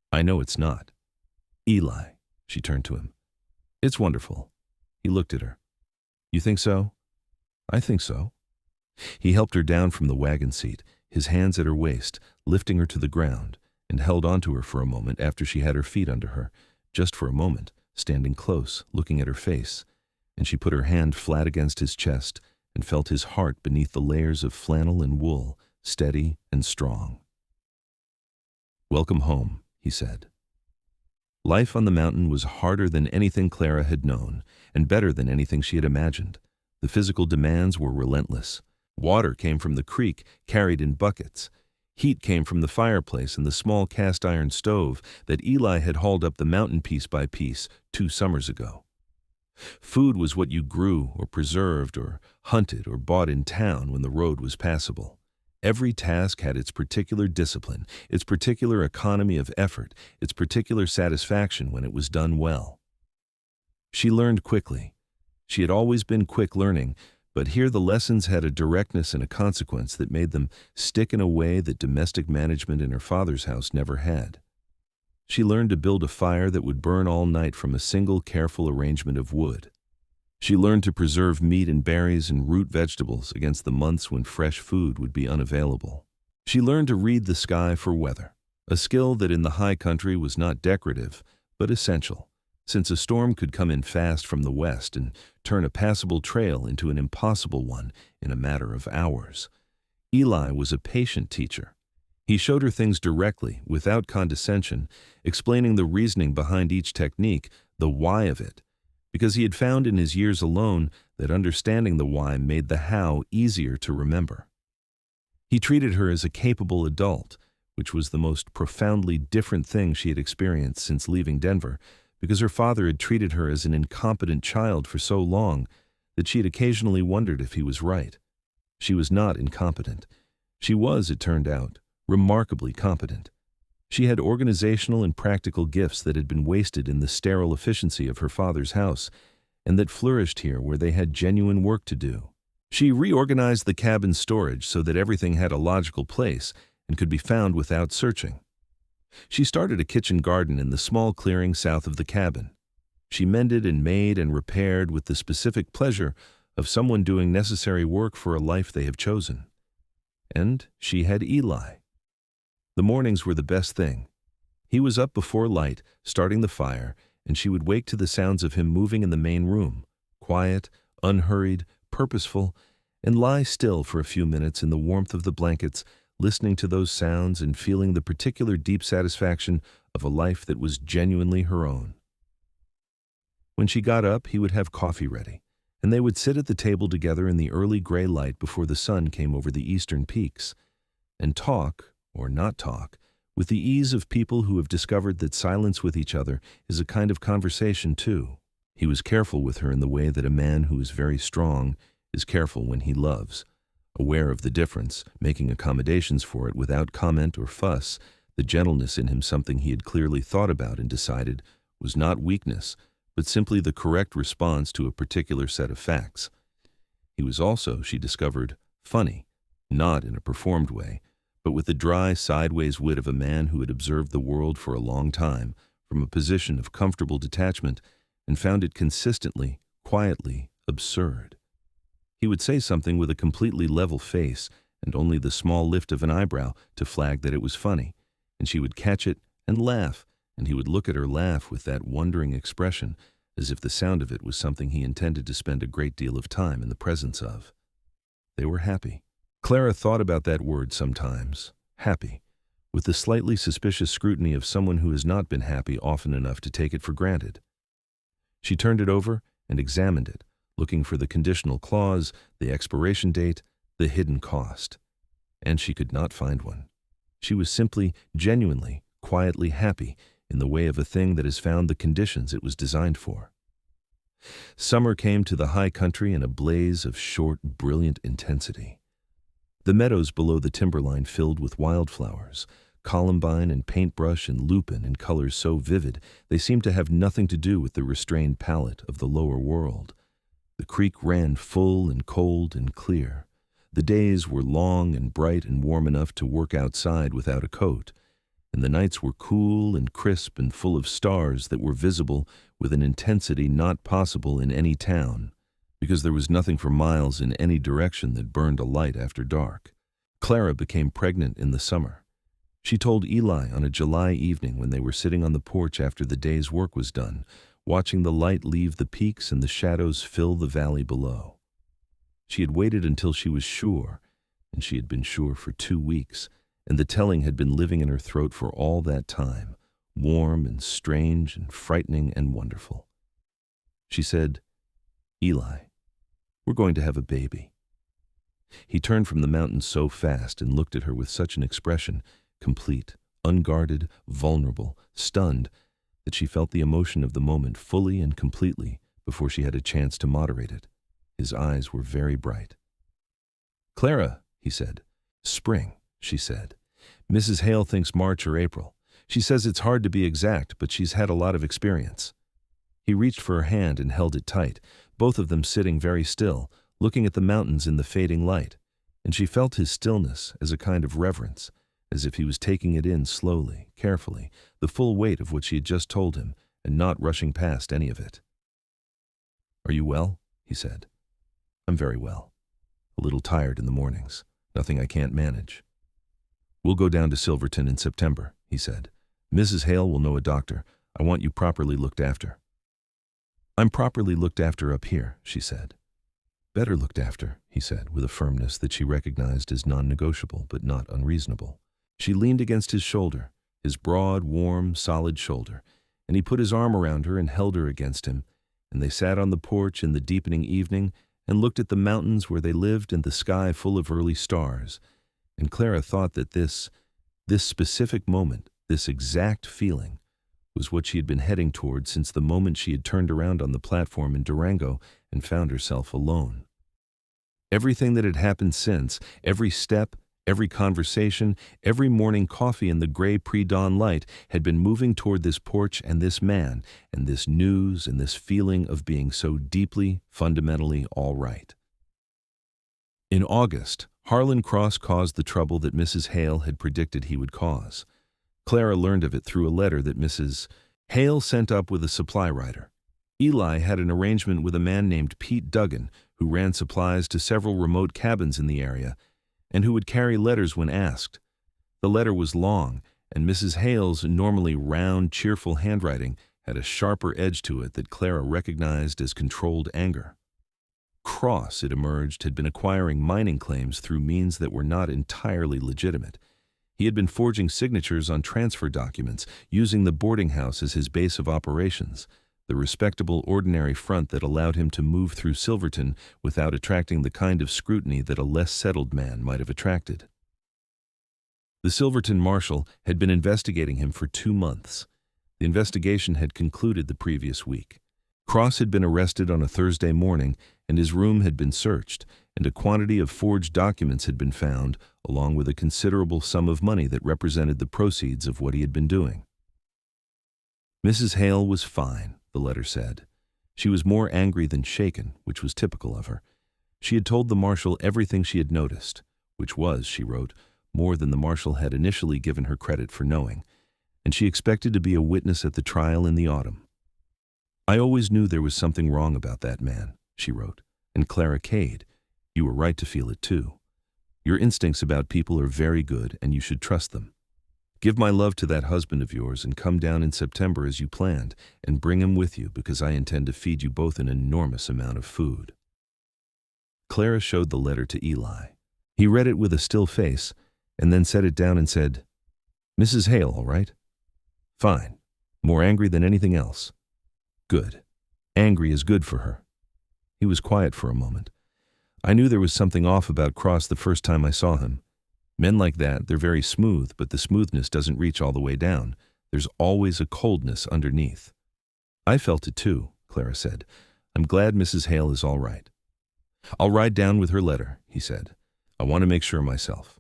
"I know it's not." "Eli," she turned to him. "It's wonderful." He looked at her. "You think so?" "I think so." He helped her down from the wagon seat, his hands at her waist, lifting her to the ground, and held onto her for a moment after she had her feet under her, just for a moment, standing close, looking at her face, and she put her hand flat against his chest and felt his heart beneath the layers of flannel and wool, steady and strong. "Welcome home," he said. Life on the mountain was harder than anything Clara had known, and better than anything she had imagined. The physical demands were relentless. Water came from the creek, carried in buckets. Heat came from the fireplace and the small cast-iron stove that Eli had hauled up the mountain piece by piece 2 summers ago. Food was what you grew or preserved or hunted or bought in town when the road was passable. Every task had its particular discipline, its particular economy of effort, its particular satisfaction when it was done well. She learned quickly. She had always been quick learning, but here the lessons had a directness and a consequence that made them stick in a way that domestic management in her father's house never had. She learned to build a fire that would burn all night from a single careful arrangement of wood. She learned to preserve meat and berries and root vegetables against the months when fresh food would be unavailable. She learned to read the sky for weather, a skill that in the high country was not decorative, but essential, since a storm could come in fast from the west and turn a passable trail into an impossible one in a matter of hours. Eli was a patient teacher. He showed her things directly, without condescension, explaining the reasoning behind each technique, the why of it, because he had found in his years alone that understanding the why made the how easier to remember. He treated her as a capable adult, which was the most profoundly different thing she had experienced since leaving Denver, because her father had treated her as an incompetent child for so long that she had occasionally wondered if he was right. She was not incompetent. She was, it turned out, remarkably competent. She had organizational and practical gifts that had been wasted in the sterile efficiency of her father's house, and that flourished here where they had genuine work to do. She reorganized the cabin's storage so that everything had a logical place and could be found without searching. She started a kitchen garden in the small clearing south of the cabin. She mended and made and repaired with the specific pleasure of someone doing necessary work for a life they have chosen. And she had Eli. The mornings were the best thing. He was up before light, starting the fire, and she would wake to the sounds of him moving in the main room, quiet, unhurried, purposeful, and lie still for a few minutes in the warmth of the blankets, listening to those sounds and feeling the particular deep satisfaction of a life that was genuinely her own. When she got up, he would have coffee ready, and they would sit at the table together in the early gray light before the sun came over the eastern peaks, and talk, or not talk, with the ease of people who have discovered that silence with each other is a kind of conversation too. He was careful with her in the way that a man who is very strong is careful when he loves, Aware of the difference, making accommodations for it without comment or fuss, the gentleness in him something he had clearly thought about and decided was not weakness, but simply the correct response to a particular set of facts. He was also, she discovered, funny, not in a performed way, but with the dry, sideways wit of a man who had observed the world for a long time, from a position of comfortable detachment, and found it consistently, quietly, absurd. He would say something with a completely level face and only the small lift of an eyebrow to flag that it was funny, and she would catch it and laugh, and he would look at her laugh with that wondering expression, as if the sound of it was something he intended to spend a great deal of time in the presence of. They were happy. Clara thought about that word sometimes, happy, with the slightly suspicious scrutiny of someone who has not been happy often enough to take it for granted. She turned it over and examined it, looking for the conditional clause, the expiration date, the hidden cost. And she could not find one. She was simply, genuinely, quietly happy in the way of a thing that has found the conditions it was designed for. Summer came to the high country in a blaze of short, brilliant intensity. The meadows below the timberline filled with wildflowers, columbine and paintbrush and lupin in colors so vivid they seemed to have nothing to do with the restrained palate of the lower world. The creek ran full and cold and clear. The days were long and bright and warm enough to work outside without a coat, and the nights were cool and crisp and full of stars that were visible with an intensity not possible in any town, because there was nothing for miles in any direction that burned a light after dark. Clara became pregnant in the summer. She told Eli on a July evening when they were sitting on the porch after the day's work was done, watching the light leave the peaks and the shadows fill the valley below. She had waited until she was sure, and she had been sure for 2 weeks, and the telling had been living in her throat for all that time, warm and strange and frightening and wonderful. She said, "Eli, we're going to have a baby." He turned from the mountain so fast and looked at her with such an expression, complete, unguarded, vulnerable, stunned, that she felt the emotion of the moment fully and completely before she had a chance to moderate it. His eyes were very bright. "Clara," he said. "Spring," she said. "Mrs. Hale thinks March or April. She says it's hard to be exact, but she's had a lot of experience." He reached for her hand and held it tight, both of them sitting very still, looking at the mountains in the fading light, and she felt his stillness as a kind of reverence, as if he was taking it in slowly, carefully, the full weight of what she had just told him, and not rushing past any of it. "Are you well?" he said. "I'm very well. A little tired in the mornings. Nothing I can't manage." "We'll go down to Silverton in September," he said. "Mrs. Hale will know a doctor. I want you properly looked after." "I'm properly looked after up here," she said. "Better looked after," he said, with a firmness that she recognized as non-negotiable but not unreasonable. She leaned against his shoulder, his broad, warm, solid shoulder, and he put his arm around her and held her against him, and they sat on the porch in the deepening evening and looked at the mountains where they lived and the sky full of early stars, and Clara thought that this specific moment, this exact feeling, was what she had been heading toward since the moment she had turned around on the platform in Durango and found herself alone. Everything that had happened since, every step, every conversation, every morning coffee in the gray pre-dawn light had been moving toward this porch and this man and this news and this feeling of being so deeply, fundamentally all right. In August, Harlan Cross caused the trouble that Mrs. Hale had predicted he would cause. Clara learned of it through a letter that Mrs. Hale sent up with a supply rider. Eli had an arrangement with a man named Pete Duggan, who ran supplies to several remote cabins in the area, and who would carry letters when asked. The letter was long, and Mrs. Hale's normally round, cheerful handwriting had a sharper edge to it that Clara recognized as controlled anger. Cross, it emerged, had been acquiring mining claims through means that were not entirely legitimate. He had been forging signatures on transfer documents, using the boarding house as his base of operations, the respectable, ordinary front that allowed him to move through Silverton without attracting the kind of scrutiny that a less settled man might have attracted. The Silverton marshal had been investigating him for 2 months. The investigation had concluded the previous week. Cross had been arrested on a Thursday morning, and his room had been searched, and a quantity of forged documents had been found, along with a considerable sum of money that represented the proceeds of what he had been doing. Mrs. Hale was fine, the letter said. She was more angry than shaken, which was typical of her. She had told the marshal everything she had noticed, which was, she wrote, more than the marshal had initially given her credit for knowing, and she expected to be a witness at the trial in the autumn. "I always knew there was something wrong about that man," she wrote, "and Clara Cade, you were right to feel it too. Your instincts about people are very good, and you should trust them. Give my love to that husband of yours and come down in September as you planned, and bring him with you because I intend to feed you both an enormous amount of food." Clara showed the letter to Eli. He read it with a still face, and then set it down and said, "Mrs. Hale, all right?" "Fine. More angry than anything else." "Good. Angry is good for her." He was quiet for a moment. "I knew there was something off about Cross the first time I saw him. Men like that, they're very smooth, but the smoothness doesn't reach all the way down. There's always a coldness underneath." "I felt it too," Clara said. "I'm glad Mrs. Hale is all right." "I'll ride down with her letter," he said. "I want to make sure myself."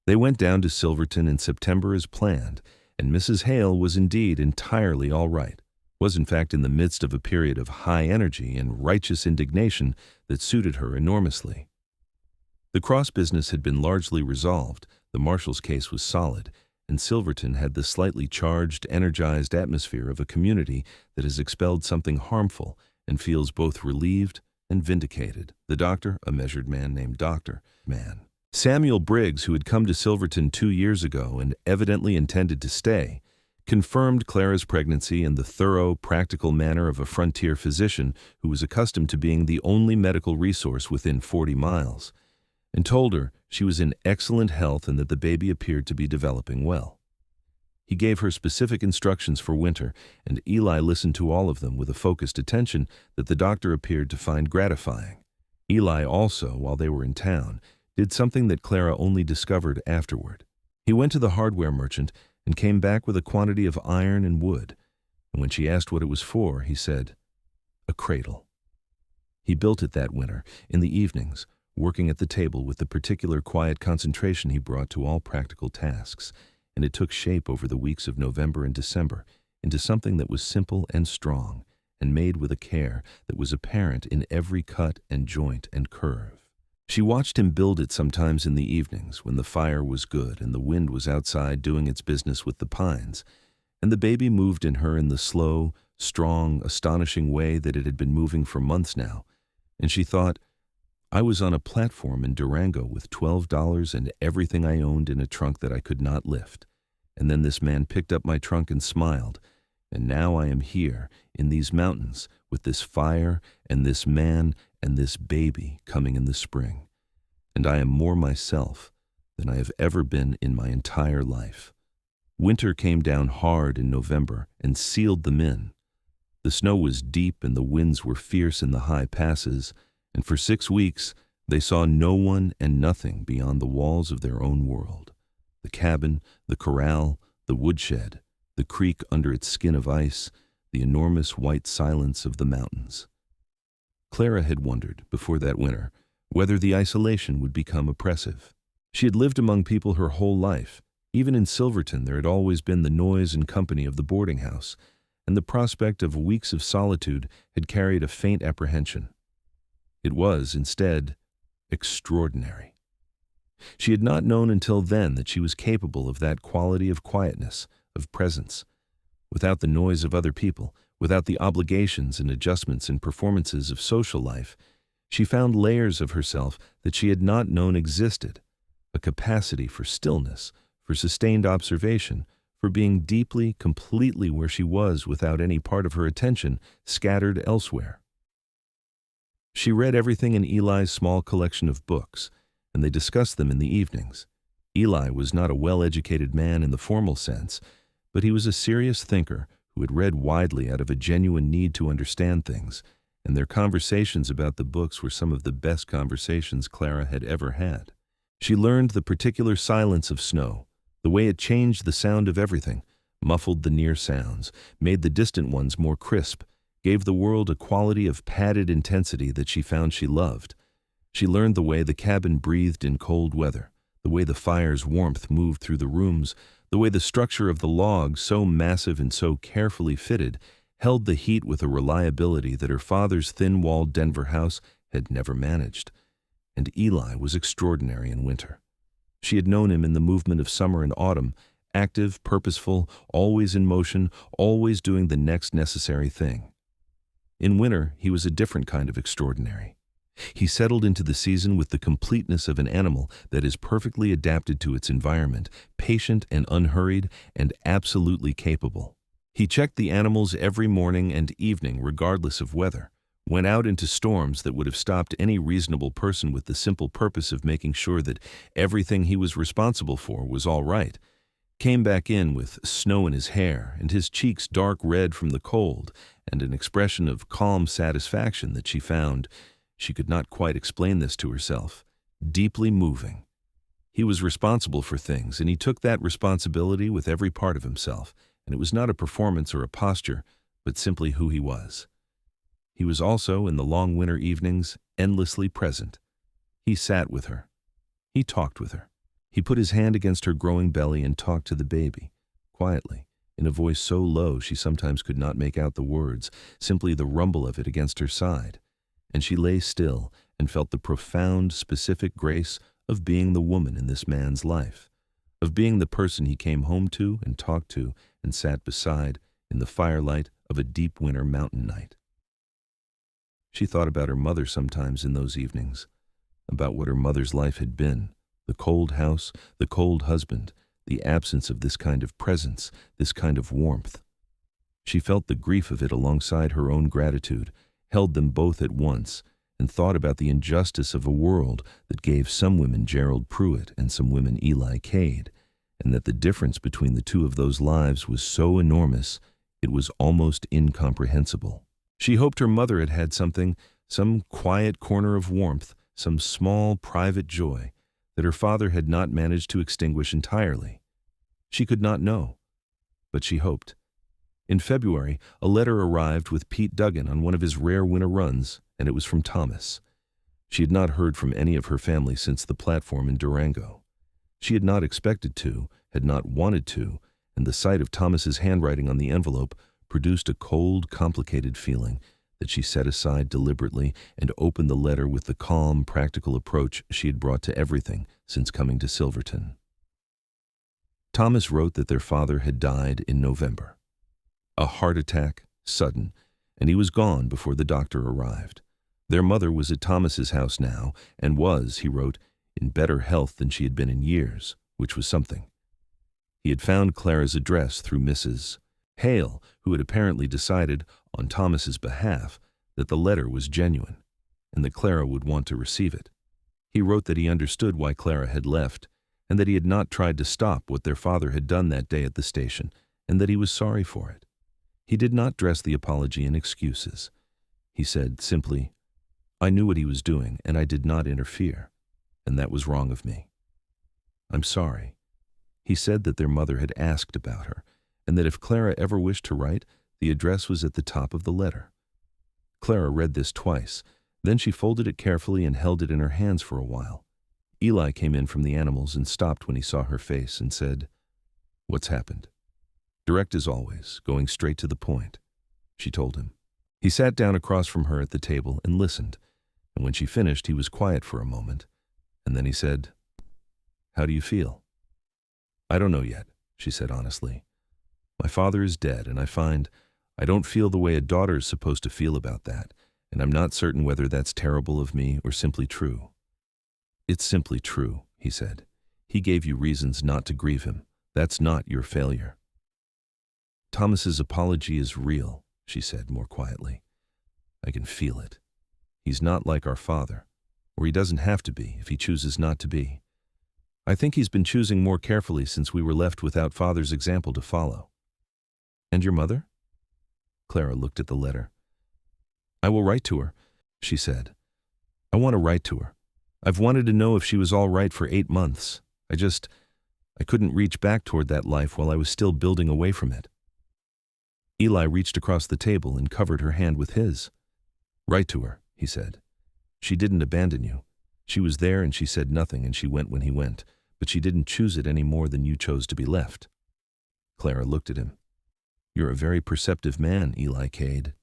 They went down to Silverton in September as planned, and Mrs. Hale was indeed entirely all right, was in fact in the midst of a period of high energy and righteous indignation that suited her enormously. The Cross business had been largely resolved, the marshal's case was solid, and Silverton had the slightly charged, energized atmosphere of a community that has expelled something harmful and feels both relieved and vindicated. The doctor, a measured man named Dr. Man. Samuel Briggs, who had come to Silverton 2 years ago and evidently intended to stay, confirmed Clara's pregnancy in the thorough, practical manner of a frontier physician who was accustomed to being the only medical resource within 40 miles, and told her she was in excellent health and that the baby appeared to be developing well. He gave her specific instructions for winter, and Eli listened to all of them with a focused attention that the doctor appeared to find gratifying. Eli also, while they were in town, did something that Clara only discovered afterward. He went to the hardware merchant and came back with a quantity of iron and wood, and when she asked what it was for, he said, "A cradle." He built it that winter, in the evenings, working at the table with the particular quiet concentration he brought to all practical tasks, and it took shape over the weeks of November and December into something that was simple and strong, and made with a care that was apparent in every cut and joint and curve. She watched him build it sometimes in the evenings when the fire was good and the wind was outside doing its business with the pines, and the baby moved in her in the slow, strong, astonishing way that it had been moving for months now, and she thought, "I was on a platform in Durango with $12 and everything I owned in a trunk that I could not lift, and then this man picked up my trunk and smiled, and now I am here in these mountains with this fire and this man and this baby coming in the spring, and I am more myself than I have ever been in my entire life." Winter came down hard in November and sealed them in. The snow was deep and the winds were fierce in the high passes, and for 6 weeks they saw no one and nothing beyond the walls of their own world. The cabin, the corral, the woodshed, the creek under its skin of ice, the enormous white silence of the mountains. Clara had wondered, before that winter, whether the isolation would become oppressive. She had lived among people her whole life. Even in Silverton there had always been the noise and company of the boarding house, and the prospect of weeks of solitude had carried a faint apprehension. It was, instead, extraordinary. She had not known until then that she was capable of that quality of quietness, of presence, without the noise of other people, without the obligations and adjustments and performances of social life. She found layers of herself that she had not known existed, a capacity for stillness, for sustained observation, for being deeply, completely where she was without any part of her attention scattered elsewhere. She read everything in Eli's small collection of books, and they discussed them in the evenings. Eli was not a well-educated man in the formal sense, but he was a serious thinker who had read widely out of a genuine need to understand things, and their conversations about the books were some of the best conversations Clara had ever had. She learned the particular silence of snow, the way it changed the sound of everything, muffled the near sounds, made the distant ones more crisp, gave the world a quality of padded intensity that she found she loved. She learned the way the cabin breathed in cold weather, the way the fire's warmth moved through the rooms, the way the structure of the log, so massive and so carefully fitted, held the heat with a reliability that her father's thin-walled Denver house had never managed. And Eli was extraordinary in winter. She had known him in the movement of summer and autumn, active, purposeful, always in motion, always doing the next necessary thing. In winter, he was a different kind of extraordinary. He settled into the season with the completeness of an animal that is perfectly adapted to its environment, patient and unhurried, and absolutely capable. He checked the animals every morning and evening regardless of weather, went out into storms that would have stopped any reasonable person with the simple purpose of making sure that everything he was responsible for was all right, came back in with snow in his hair and his cheeks dark red from the cold and an expression of calm satisfaction that she could not quite explain this to herself, deeply moving. He was responsible for things, and he took that responsibility with every part of himself, and it was not a performance or a posture, but simply who he was. He was also, in the long winter evenings, endlessly present. He sat with her. He talked with her. He put his hand against her growing belly and talked to the baby, quietly, in a voice so low she sometimes could not make out the words, simply the rumble of it against her side. And she lay still and felt the profound, specific grace of being the woman in this man's life, of being the person he came home to and talked to and sat beside in the firelight of a deep winter mountain night. She thought about her mother sometimes in those evenings, about what her mother's life had been, the cold house, the cold husband, the absence of this kind of presence, this kind of warmth. She felt the grief of it alongside her own gratitude, held them both at once, and thought about the injustice of a world that gave some women Gerald Pruitt and some women Eli Cade, and that the difference between the two of those lives was so enormous it was almost incomprehensible. She hoped her mother had had something, some quiet corner of warmth, some small private joy, that her father had not managed to extinguish entirely. She could not know, but she hoped. In February, a letter arrived with Pete Duggan on one of his rare winter runs, and it was from Thomas. She had not heard from any of her family since the platform in Durango. She had not expected to, had not wanted to, and the sight of Thomas's handwriting on the envelope produced a cold, complicated feeling that she set aside deliberately and opened the letter with the calm, practical approach she had brought to everything since coming to Silverton. Thomas wrote that their father had died in November. A heart attack, sudden, and he was gone before the doctor arrived. Their mother was at Thomas's house now, and was, he wrote, in better health than she had been in years, which was something. He had found Clara's address through Mrs. Hale, who had apparently decided, on Thomas's behalf, that the letter was genuine, and that Clara would want to receive it. He wrote that he understood why Clara had left, and that he had not tried to stop what their father had done that day at the station, and that he was sorry for it. He did not dress the apology in excuses. He said simply, "I knew what he was doing, and I did not interfere, and that was wrong of me. I'm sorry." He said that their mother had asked about her, and that if Clara ever wished to write, the address was at the top of the letter. Clara read this twice. Then she folded it carefully and held it in her hands for a while. Eli came in from the animals and stopped when he saw her face and said, "What's happened?" "Direct as always, going straight to the point," she told him. He sat down across from her at the table and listened, and when she finished he was quiet for a moment, and then he said, "How do you feel?" "I don't know yet," she said honestly. "My father is dead, and I don't feel the way a daughter is supposed to feel about that, and I'm not certain whether that's terrible of me or simply true." "It's simply true," he said. "He gave you reasons not to grieve him. That's not your failure." "Thomas's apology is real," she said more quietly. "I can feel it. He's not like our father, or he doesn't have to be if he chooses not to be. I think he's been choosing more carefully since we were left without father's example to follow." "And your mother?" Clara looked at the letter. "I will write to her," she said. "I want to write to her. I've wanted to know if she was all right for 8 months. I couldn't reach back toward that life while I was still building away from it." Eli reached across the table and covered her hand with his. "Write to her," he said. "She didn't abandon you. She was there and she said nothing and she went when he went, but she didn't choose it any more than you chose to be left." Clara looked at him. "You're a very perceptive man, Eli Cade."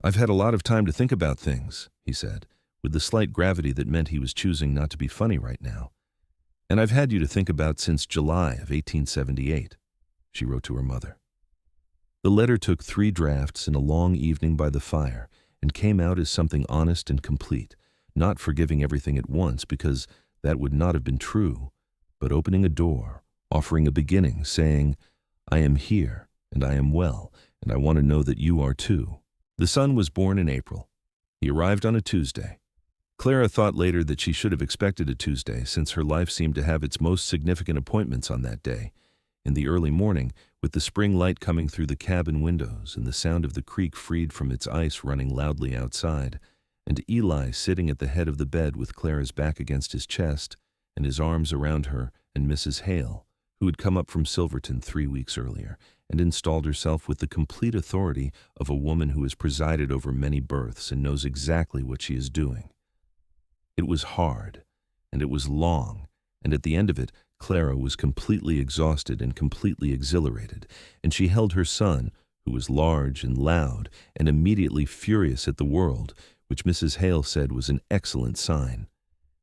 "I've had a lot of time to think about things," he said, with the slight gravity that meant he was choosing not to be funny right now. "And I've had you to think about since July of 1878, she wrote to her mother. The letter took 3 drafts in a long evening by the fire and came out as something honest and complete, not forgiving everything at once because that would not have been true, but opening a door, offering a beginning, saying, "I am here, and I am well, and I want to know that you are too." The son was born in April. He arrived on a Tuesday. Clara thought later that she should have expected a Tuesday, since her life seemed to have its most significant appointments on that day. In the early morning, with the spring light coming through the cabin windows and the sound of the creek freed from its ice running loudly outside, and Eli sitting at the head of the bed with Clara's back against his chest and his arms around her, and Mrs. Hale, who had come up from Silverton 3 weeks earlier and installed herself with the complete authority of a woman who has presided over many births and knows exactly what she is doing. It was hard, and it was long, and at the end of it, Clara was completely exhausted and completely exhilarated, and she held her son, who was large and loud and immediately furious at the world, which Mrs. Hale said was an excellent sign.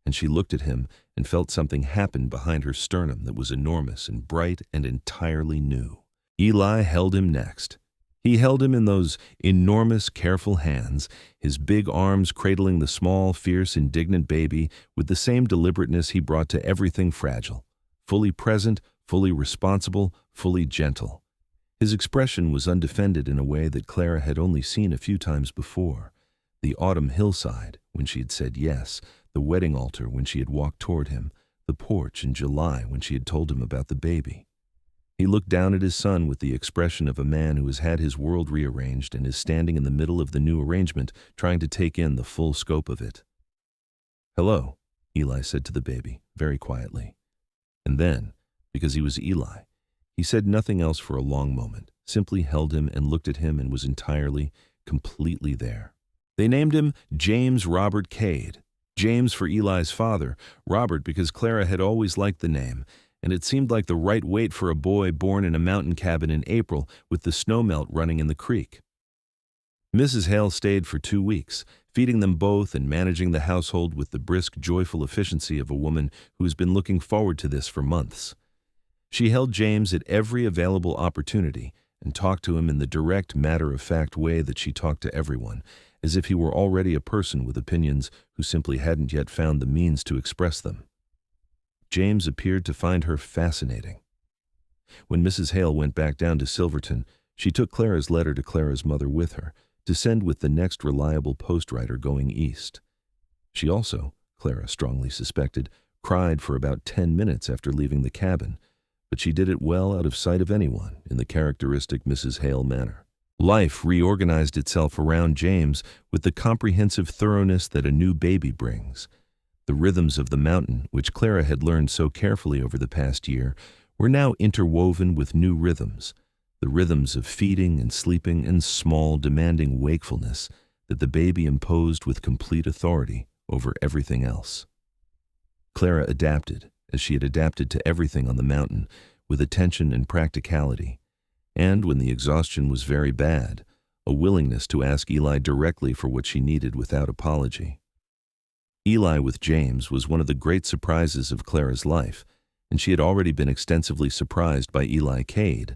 And she looked at him and felt something happen behind her sternum that was enormous and bright and entirely new. Eli held him next. He held him in those enormous, careful hands, his big arms cradling the small, fierce, indignant baby with the same deliberateness he brought to everything fragile, fully present, fully responsible, fully gentle. His expression was undefended in a way that Clara had only seen a few times before. The autumn hillside, when she had said yes, the wedding altar when she had walked toward him, the porch in July when she had told him about the baby. He looked down at his son with the expression of a man who has had his world rearranged and is standing in the middle of the new arrangement, trying to take in the full scope of it. "Hello," Eli said to the baby, very quietly. And then, because he was Eli, he said nothing else for a long moment, simply held him and looked at him and was entirely, completely there. They named him James Robert Cade. James for Eli's father, Robert because Clara had always liked the name, and it seemed like the right weight for a boy born in a mountain cabin in April with the snowmelt running in the creek. Mrs. Hale stayed for 2 weeks, feeding them both and managing the household with the brisk, joyful efficiency of a woman who has been looking forward to this for months. She held James at every available opportunity and talked to him in the direct, matter-of-fact way that she talked to everyone, as if he were already a person with opinions who simply hadn't yet found the means to express them. James appeared to find her fascinating. When Mrs. Hale went back down to Silverton, she took Clara's letter to Clara's mother with her, to send with the next reliable postwriter going east. She also, Clara strongly suspected, cried for about 10 minutes after leaving the cabin, but she did it well out of sight of anyone in the characteristic Mrs. Hale manner. Life reorganized itself around James with the comprehensive thoroughness that a new baby brings. The rhythms of the mountain, which Clara had learned so carefully over the past year, were now interwoven with new rhythms, the rhythms of feeding and sleeping and small, demanding wakefulness that the baby imposed with complete authority over everything else. Clara adapted, as she had adapted to everything on the mountain, with attention and practicality, and when the exhaustion was very bad, a willingness to ask Eli directly for what she needed without apology. Eli with James was one of the great surprises of Clara's life, and she had already been extensively surprised by Eli Cade.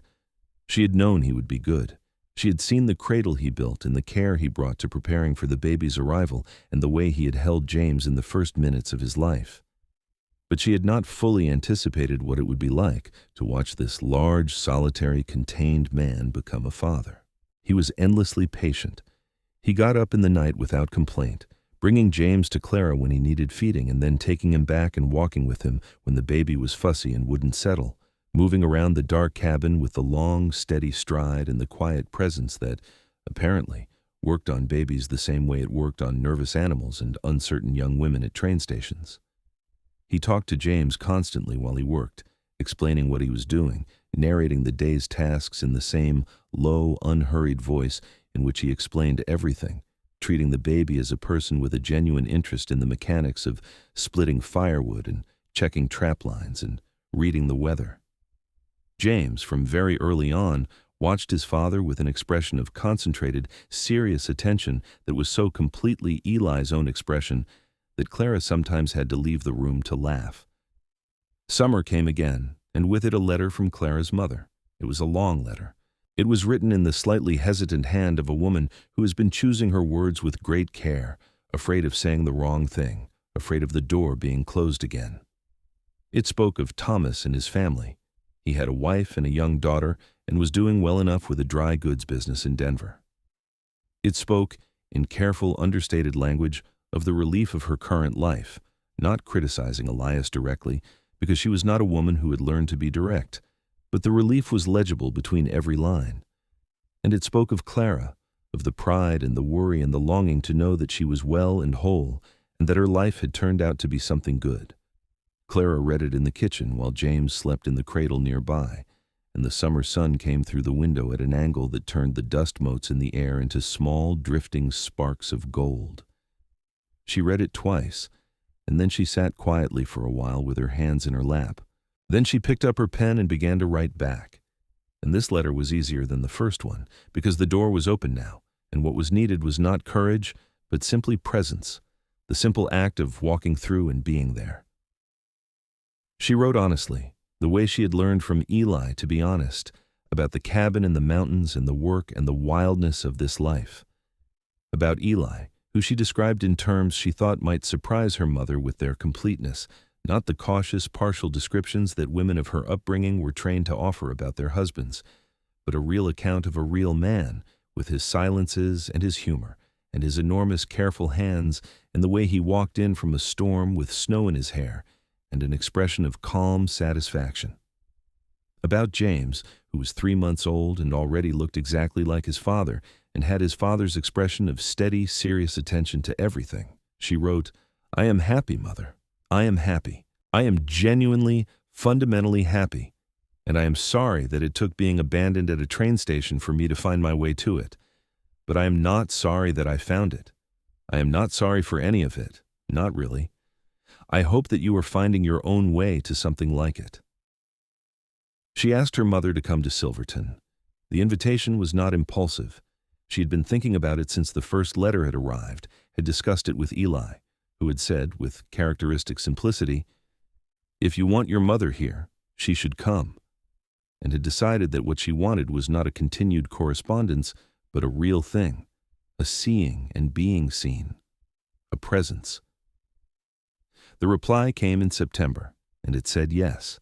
She had known he would be good. She had seen the cradle he built and the care he brought to preparing for the baby's arrival and the way he had held James in the first minutes of his life. But she had not fully anticipated what it would be like to watch this large, solitary, contained man become a father. He was endlessly patient. He got up in the night without complaint, bringing James to Clara when he needed feeding and then taking him back and walking with him when the baby was fussy and wouldn't settle, moving around the dark cabin with the long, steady stride and the quiet presence that, apparently, worked on babies the same way it worked on nervous animals and uncertain young women at train stations. He talked to James constantly while he worked, explaining what he was doing, narrating the day's tasks in the same low, unhurried voice in which he explained everything, treating the baby as a person with a genuine interest in the mechanics of splitting firewood and checking trap lines and reading the weather. James, from very early on, watched his father with an expression of concentrated, serious attention that was so completely Eli's own expression that Clara sometimes had to leave the room to laugh. Summer came again, and with it a letter from Clara's mother. It was a long letter. It was written in the slightly hesitant hand of a woman who has been choosing her words with great care, afraid of saying the wrong thing, afraid of the door being closed again. It spoke of Thomas and his family. He had a wife and a young daughter and was doing well enough with a dry goods business in Denver. It spoke, in careful, understated language, of the relief of her current life, not criticizing Elias directly, because she was not a woman who had learned to be direct, but the relief was legible between every line. And it spoke of Clara, of the pride and the worry and the longing to know that she was well and whole, and that her life had turned out to be something good. Clara read it in the kitchen while James slept in the cradle nearby, and the summer sun came through the window at an angle that turned the dust motes in the air into small, drifting sparks of gold. She read it twice, and then she sat quietly for a while with her hands in her lap. Then she picked up her pen and began to write back. And this letter was easier than the first one, because the door was open now, and what was needed was not courage, but simply presence, the simple act of walking through and being there. She wrote honestly, the way she had learned from Eli to be honest, about the cabin in the mountains and the work and the wildness of this life. About Eli, who she described in terms she thought might surprise her mother with their completeness, not the cautious, partial descriptions that women of her upbringing were trained to offer about their husbands, but a real account of a real man, with his silences and his humor, and his enormous, careful hands, and the way he walked in from a storm with snow in his hair, and an expression of calm satisfaction. About James, who was 3 months old and already looked exactly like his father, and had his father's expression of steady, serious attention to everything, she wrote, "I am happy, Mother. I am happy. I am genuinely, fundamentally happy, and I am sorry that it took being abandoned at a train station for me to find my way to it. But I am not sorry that I found it. I am not sorry for any of it, not really. I hope that you are finding your own way to something like it." She asked her mother to come to Silverton. The invitation was not impulsive. She had been thinking about it since the first letter had arrived, had discussed it with Eli, who had said, with characteristic simplicity, "If you want your mother here, she should come," and had decided that what she wanted was not a continued correspondence, but a real thing, a seeing and being seen, a presence. The reply came in September, and it said yes.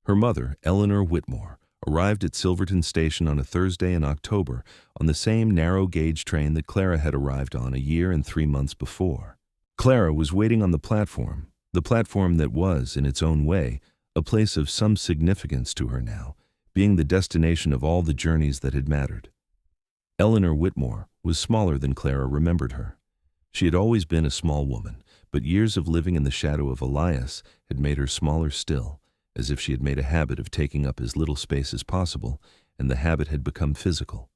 Her mother, Clara Whitmore, arrived at Silverton Station on a Thursday in October on the same narrow-gauge train that Clara had arrived on a year and 3 months before. Clara was waiting on the platform that was, in its own way, a place of some significance to her now, being the destination of all the journeys that had mattered. Clara Whitmore was smaller than Clara remembered her. She had always been a small woman, but years of living in the shadow of Elias had made her smaller still, as if she had made a habit of taking up as little space as possible, and the habit had become physical.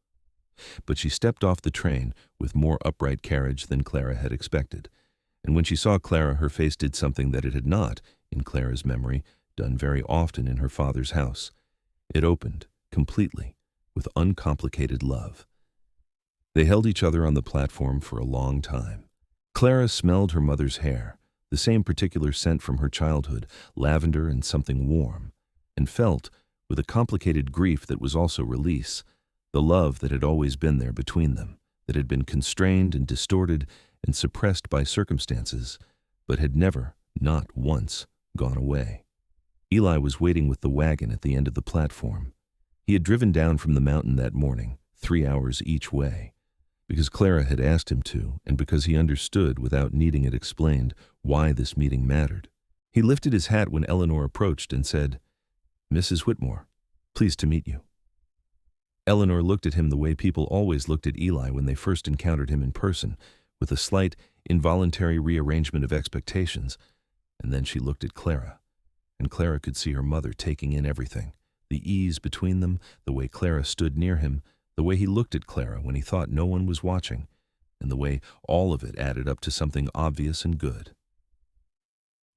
But she stepped off the train with more upright carriage than Clara had expected, and when she saw Clara, her face did something that it had not, in Clara's memory, done very often in her father's house. It opened, completely, with uncomplicated love. They held each other on the platform for a long time. Clara smelled her mother's hair, the same particular scent from her childhood, lavender and something warm, and felt, with a complicated grief that was also release, the love that had always been there between them, that had been constrained and distorted and suppressed by circumstances, but had never, not once, gone away. Eli was waiting with the wagon at the end of the platform. He had driven down from the mountain that morning, 3 hours each way, because Clara had asked him to, and because he understood, without needing it explained, why this meeting mattered. He lifted his hat when Eleanor approached and said, "Mrs. Whitmore, pleased to meet you." Eleanor looked at him the way people always looked at Eli when they first encountered him in person, with a slight, involuntary rearrangement of expectations, and then she looked at Clara, and Clara could see her mother taking in everything, The ease between them, the way Clara stood near him, the way he looked at Clara when he thought no one was watching, and the way all of it added up to something obvious and good.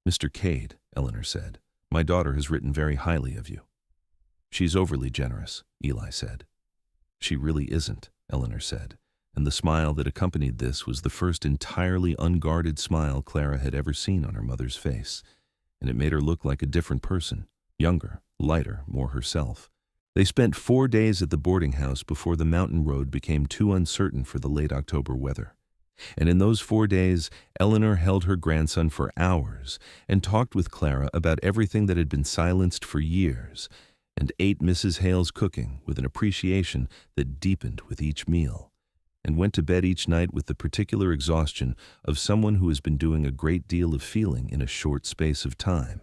"Mr. Cade," Eleanor said, "my daughter has written very highly of you." "She's overly generous," Eli said. "She really isn't," Eleanor said, and the smile that accompanied this was the first entirely unguarded smile Clara had ever seen on her mother's face, and it made her look like a different person, younger, lighter, more herself. They spent 4 days at the boarding house before the mountain road became too uncertain for the late October weather. And in those 4 days, Eleanor held her grandson for hours and talked with Clara about everything that had been silenced for years, and ate Mrs. Hale's cooking with an appreciation that deepened with each meal, and went to bed each night with the particular exhaustion of someone who has been doing a great deal of feeling in a short space of time.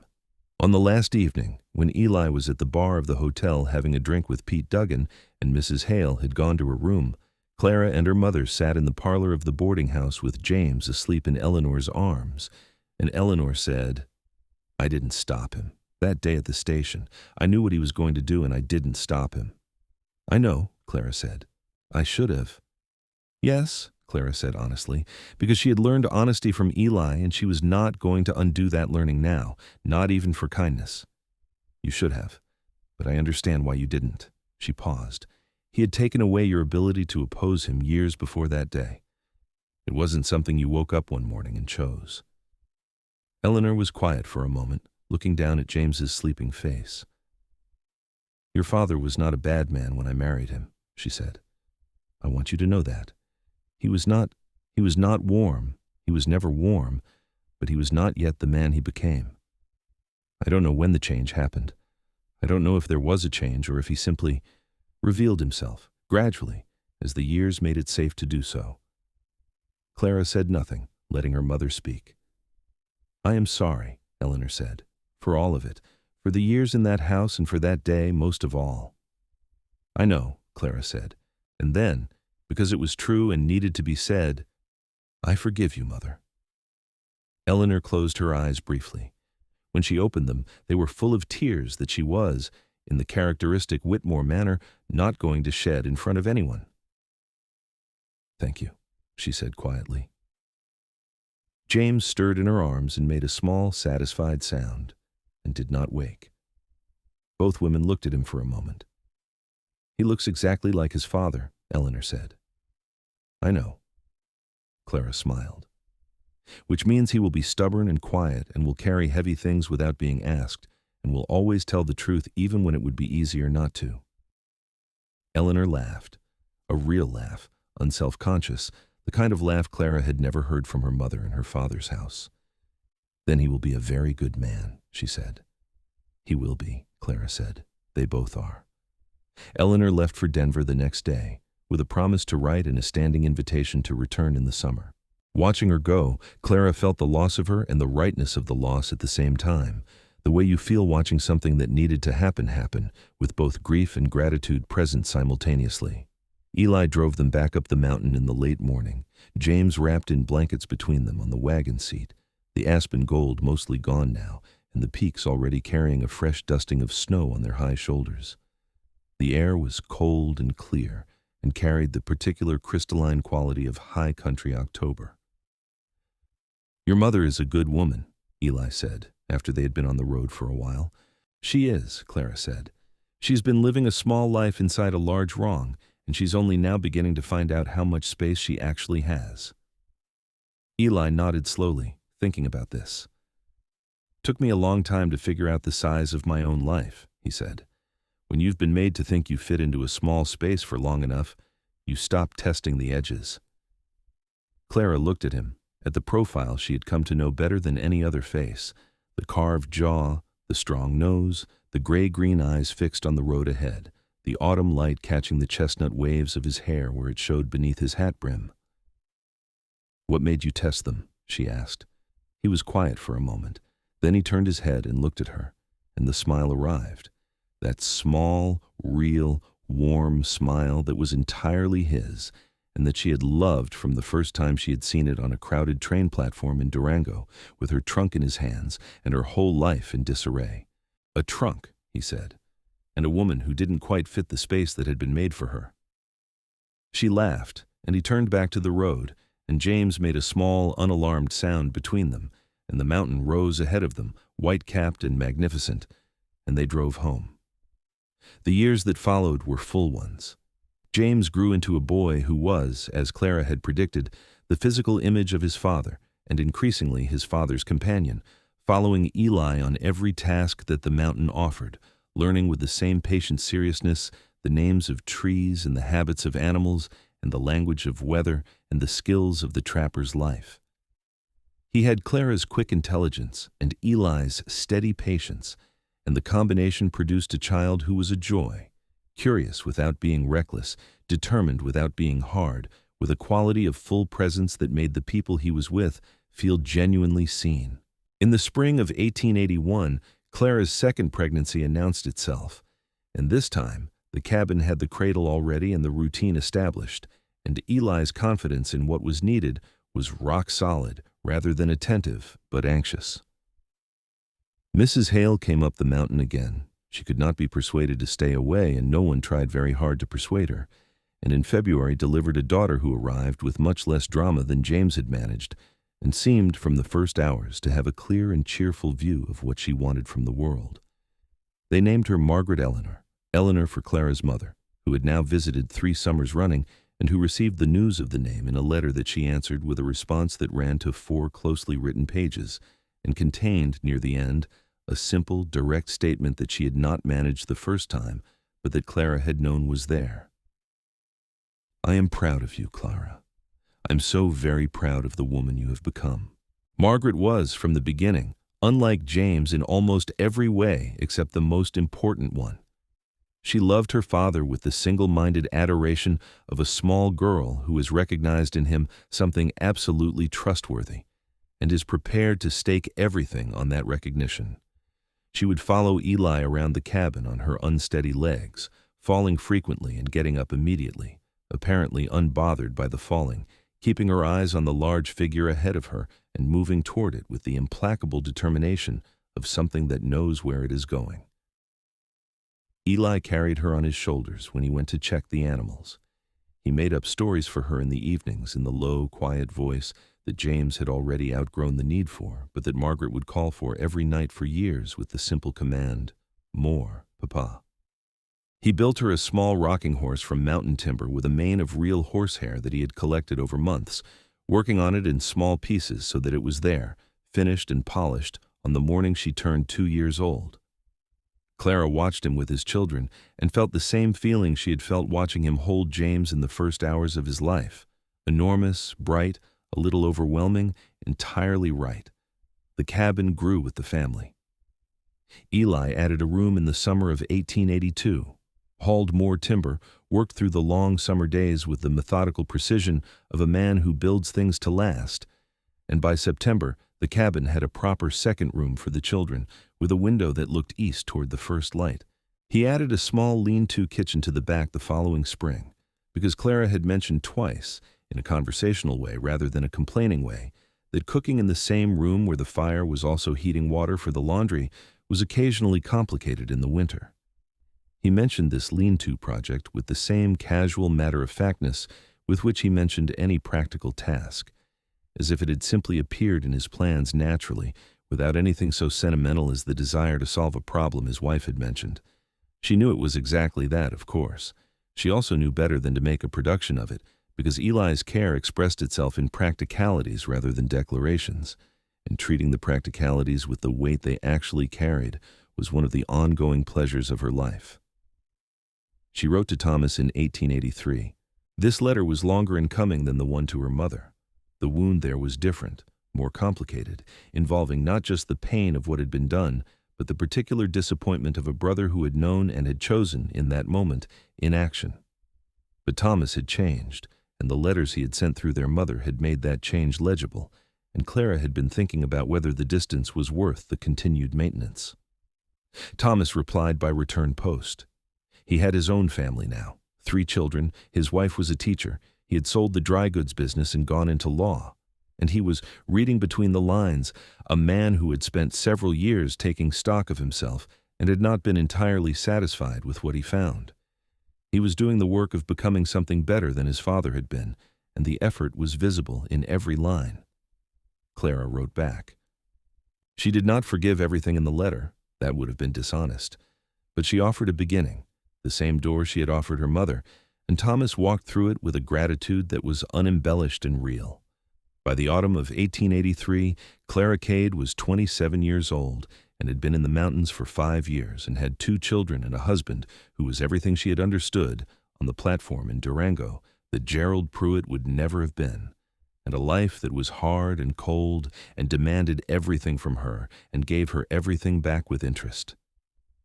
On the last evening, when Eli was at the bar of the hotel having a drink with Pete Duggan and Mrs. Hale had gone to her room, Clara and her mother sat in the parlor of the boarding house with James asleep in Eleanor's arms, and Eleanor said, "I didn't stop him. That day at the station, I knew what he was going to do and I didn't stop him." "I know," Clara said. "I should have." "Yes," Clara said honestly, because she had learned honesty from Eli and she was not going to undo that learning now, not even for kindness. "You should have, but I understand why you didn't." She paused. "He had taken away your ability to oppose him years before that day. It wasn't something you woke up one morning and chose." Eleanor was quiet for a moment, looking down at James's sleeping face. "Your father was not a bad man when I married him," she said. "I want you to know that. He was not warm. He was never warm, but he was not yet the man he became. I don't know when the change happened. I don't know if there was a change or if he simply revealed himself, gradually, as the years made it safe to do so." Clara said nothing, letting her mother speak. "I am sorry," Eleanor said, "for all of it, for the years in that house and for that day most of all." "I know," Clara said, and then, because it was true and needed to be said, "I forgive you, Mother." Eleanor closed her eyes briefly. When she opened them, they were full of tears that she was, in the characteristic Whitmore manner, not going to shed in front of anyone. "Thank you," she said quietly. James stirred in her arms and made a small, satisfied sound, and did not wake. Both women looked at him for a moment. "He looks exactly like his father," Eleanor said. "I know." Clara smiled. "Which means he will be stubborn and quiet and will carry heavy things without being asked, and will always tell the truth even when it would be easier not to." Eleanor laughed, a real laugh, unself-conscious, the kind of laugh Clara had never heard from her mother in her father's house. "Then he will be a very good man," she said. "He will be," Clara said. "They both are." Eleanor left for Denver the next day, with a promise to write and a standing invitation to return in the summer. Watching her go, Clara felt the loss of her and the rightness of the loss at the same time, the way you feel watching something that needed to happen, with both grief and gratitude present simultaneously. Eli drove them back up the mountain in the late morning, James wrapped in blankets between them on the wagon seat, the aspen gold mostly gone now, and the peaks already carrying a fresh dusting of snow on their high shoulders. The air was cold and clear, and carried the particular crystalline quality of high country October. "Your mother is a good woman," Eli said, after they had been on the road for a while. "She is," Clara said. "She's been living a small life inside a large wrong, and she's only now beginning to find out how much space she actually has." Eli nodded slowly, thinking about this. "Took me a long time to figure out the size of my own life," he said. "When you've been made to think you fit into a small space for long enough, you stop testing the edges." Clara looked at him, at the profile she had come to know better than any other face, the carved jaw, the strong nose, the gray-green eyes fixed on the road ahead, the autumn light catching the chestnut waves of his hair where it showed beneath his hat brim. "What made you test them?" she asked. He was quiet for a moment. Then he turned his head and looked at her, and the smile arrived. That small, real, warm smile that was entirely his, and that she had loved from the first time she had seen it on a crowded train platform in Durango, with her trunk in his hands and her whole life in disarray. "A trunk," he said. and a woman who didn't quite fit the space that had been made for her. She laughed, and he turned back to the road, and James made a small, unalarmed sound between them, and the mountain rose ahead of them, white-capped and magnificent, and they drove home. The years that followed were full ones. James grew into a boy who was, as Clara had predicted, the physical image of his father, and increasingly his father's companion, following Eli on every task that the mountain offered, learning with the same patient seriousness the names of trees and the habits of animals and the language of weather and the skills of the trapper's life. He had Clara's quick intelligence and Eli's steady patience, and the combination produced a child who was a joy, curious without being reckless, determined without being hard, with a quality of full presence that made the people he was with feel genuinely seen. In the spring of 1881, Clara's second pregnancy announced itself, and this time the cabin had the cradle already and the routine established, and Eli's confidence in what was needed was rock solid, rather than attentive, but anxious. Mrs. Hale came up the mountain again. She could not be persuaded to stay away, and no one tried very hard to persuade her, and in February delivered a daughter who arrived with much less drama than James had managed, and seemed from the first hours to have a clear and cheerful view of what she wanted from the world. They named her Margaret Eleanor for Clara's mother, who had now visited 3 summers running, and who received the news of the name in a letter that she answered with a response that ran to 4 closely written pages, and contained, near the end, a simple, direct statement that she had not managed the first time, but that Clara had known was there. "I am proud of you, Clara. I'm so very proud of the woman you have become." Margaret was, from the beginning, unlike James in almost every way except the most important one. She loved her father with the single-minded adoration of a small girl who has recognized in him something absolutely trustworthy, and is prepared to stake everything on that recognition. She would follow Eli around the cabin on her unsteady legs, falling frequently and getting up immediately, apparently unbothered by the falling, keeping her eyes on the large figure ahead of her and moving toward it with the implacable determination of something that knows where it is going. Eli carried her on his shoulders when he went to check the animals. He made up stories for her in the evenings in the low, quiet voice that James had already outgrown the need for, but that Margaret would call for every night for years with the simple command, "More, Papa." He built her a small rocking horse from mountain timber with a mane of real horsehair that he had collected over months, working on it in small pieces so that it was there, finished and polished, on the morning she turned 2 years old. Clara watched him with his children and felt the same feeling she had felt watching him hold James in the first hours of his life. Enormous, bright, a little overwhelming, entirely right. The cabin grew with the family. Eli added a room in the summer of 1882, hauled more timber, worked through the long summer days with the methodical precision of a man who builds things to last, and by September the cabin had a proper second room for the children, with a window that looked east toward the first light. He added a small lean-to kitchen to the back the following spring, because Clara had mentioned twice, in a conversational way rather than a complaining way, that cooking in the same room where the fire was also heating water for the laundry was occasionally complicated in the winter. He mentioned this lean-to project with the same casual matter-of-factness with which he mentioned any practical task, as if it had simply appeared in his plans naturally, without anything so sentimental as the desire to solve a problem his wife had mentioned. She knew it was exactly that, of course. She also knew better than to make a production of it, because Eli's care expressed itself in practicalities rather than declarations, and treating the practicalities with the weight they actually carried was one of the ongoing pleasures of her life. She wrote to Thomas in 1883. This letter was longer in coming than the one to her mother. The wound there was different, more complicated, involving not just the pain of what had been done, but the particular disappointment of a brother who had known and had chosen, in that moment, inaction. But Thomas had changed, and the letters he had sent through their mother had made that change legible, and Clara had been thinking about whether the distance was worth the continued maintenance. Thomas replied by return post. He had his own family now, 3 children, his wife was a teacher, he had sold the dry goods business and gone into law, and he was, reading between the lines, a man who had spent several years taking stock of himself and had not been entirely satisfied with what he found. He was doing the work of becoming something better than his father had been, and the effort was visible in every line. Clara wrote back. She did not forgive everything in the letter. That would have been dishonest. But she offered a beginning, the same door she had offered her mother, and Thomas walked through it with a gratitude that was unembellished and real. By the autumn of 1883, Clara Cade was 27 years old and had been in the mountains for 5 years and had 2 children and a husband who was everything she had understood on the platform in Durango that Gerald Pruitt would never have been, and a life that was hard and cold and demanded everything from her and gave her everything back with interest.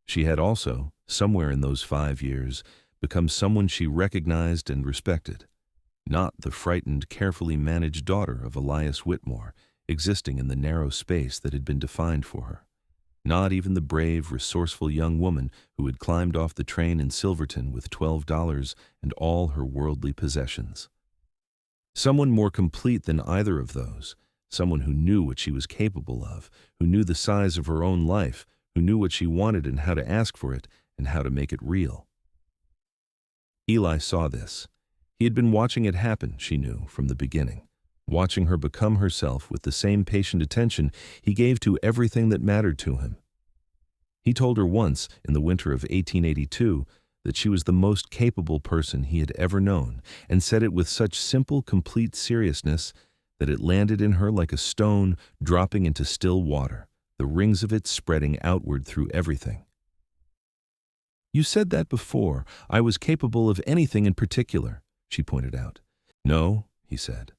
She had also, somewhere in those 5 years, become someone she recognized and respected, not the frightened, carefully managed daughter of Elias Whitmore, existing in the narrow space that had been defined for her. Not even the brave, resourceful young woman who had climbed off the train in Silverton with $12 and all her worldly possessions. Someone more complete than either of those, someone who knew what she was capable of, who knew the size of her own life, who knew what she wanted and how to ask for it and how to make it real. Eli saw this. He had been watching it happen, she knew, from the beginning, watching her become herself with the same patient attention he gave to everything that mattered to him. He told her once, in the winter of 1882, that she was the most capable person he had ever known, and said it with such simple, complete seriousness that it landed in her like a stone dropping into still water, the rings of it spreading outward through everything. "You said that before. I was capable of anything in particular," she pointed out. "No," he said.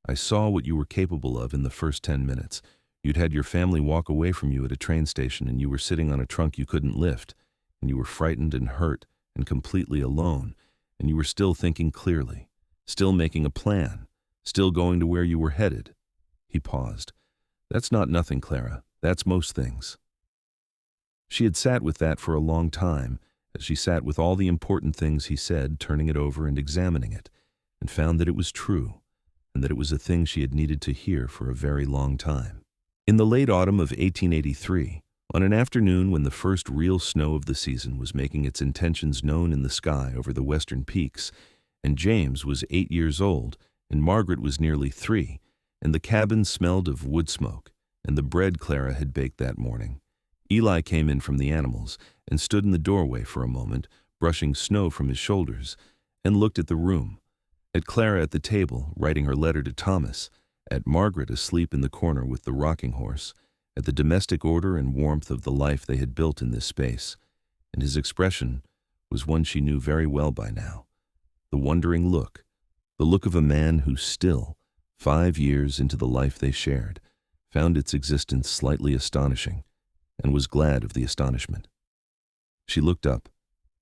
"I saw what you were capable of in the first 10 minutes. You'd had your family walk away from you at a train station, and you were sitting on a trunk you couldn't lift, and you were frightened and hurt and completely alone, and you were still thinking clearly, still making a plan, still going to where you were headed." He paused. "That's not nothing, Clara. That's most things." She had sat with that for a long time, as she sat with all the important things he said, turning it over and examining it, and found that it was true, and that it was a thing she had needed to hear for a very long time. In the late autumn of 1883, on an afternoon when the first real snow of the season was making its intentions known in the sky over the western peaks, and James was 8 years old, and Margaret was nearly 3, and the cabin smelled of wood smoke, and the bread Clara had baked that morning, Eli came in from the animals and stood in the doorway for a moment, brushing snow from his shoulders, and looked at the room, at Clara at the table, writing her letter to Thomas, at Margaret asleep in the corner with the rocking horse, at the domestic order and warmth of the life they had built in this space, and his expression was one she knew very well by now, the wondering look, the look of a man who still, 5 years into the life they shared, found its existence slightly astonishing, and was glad of the astonishment. She looked up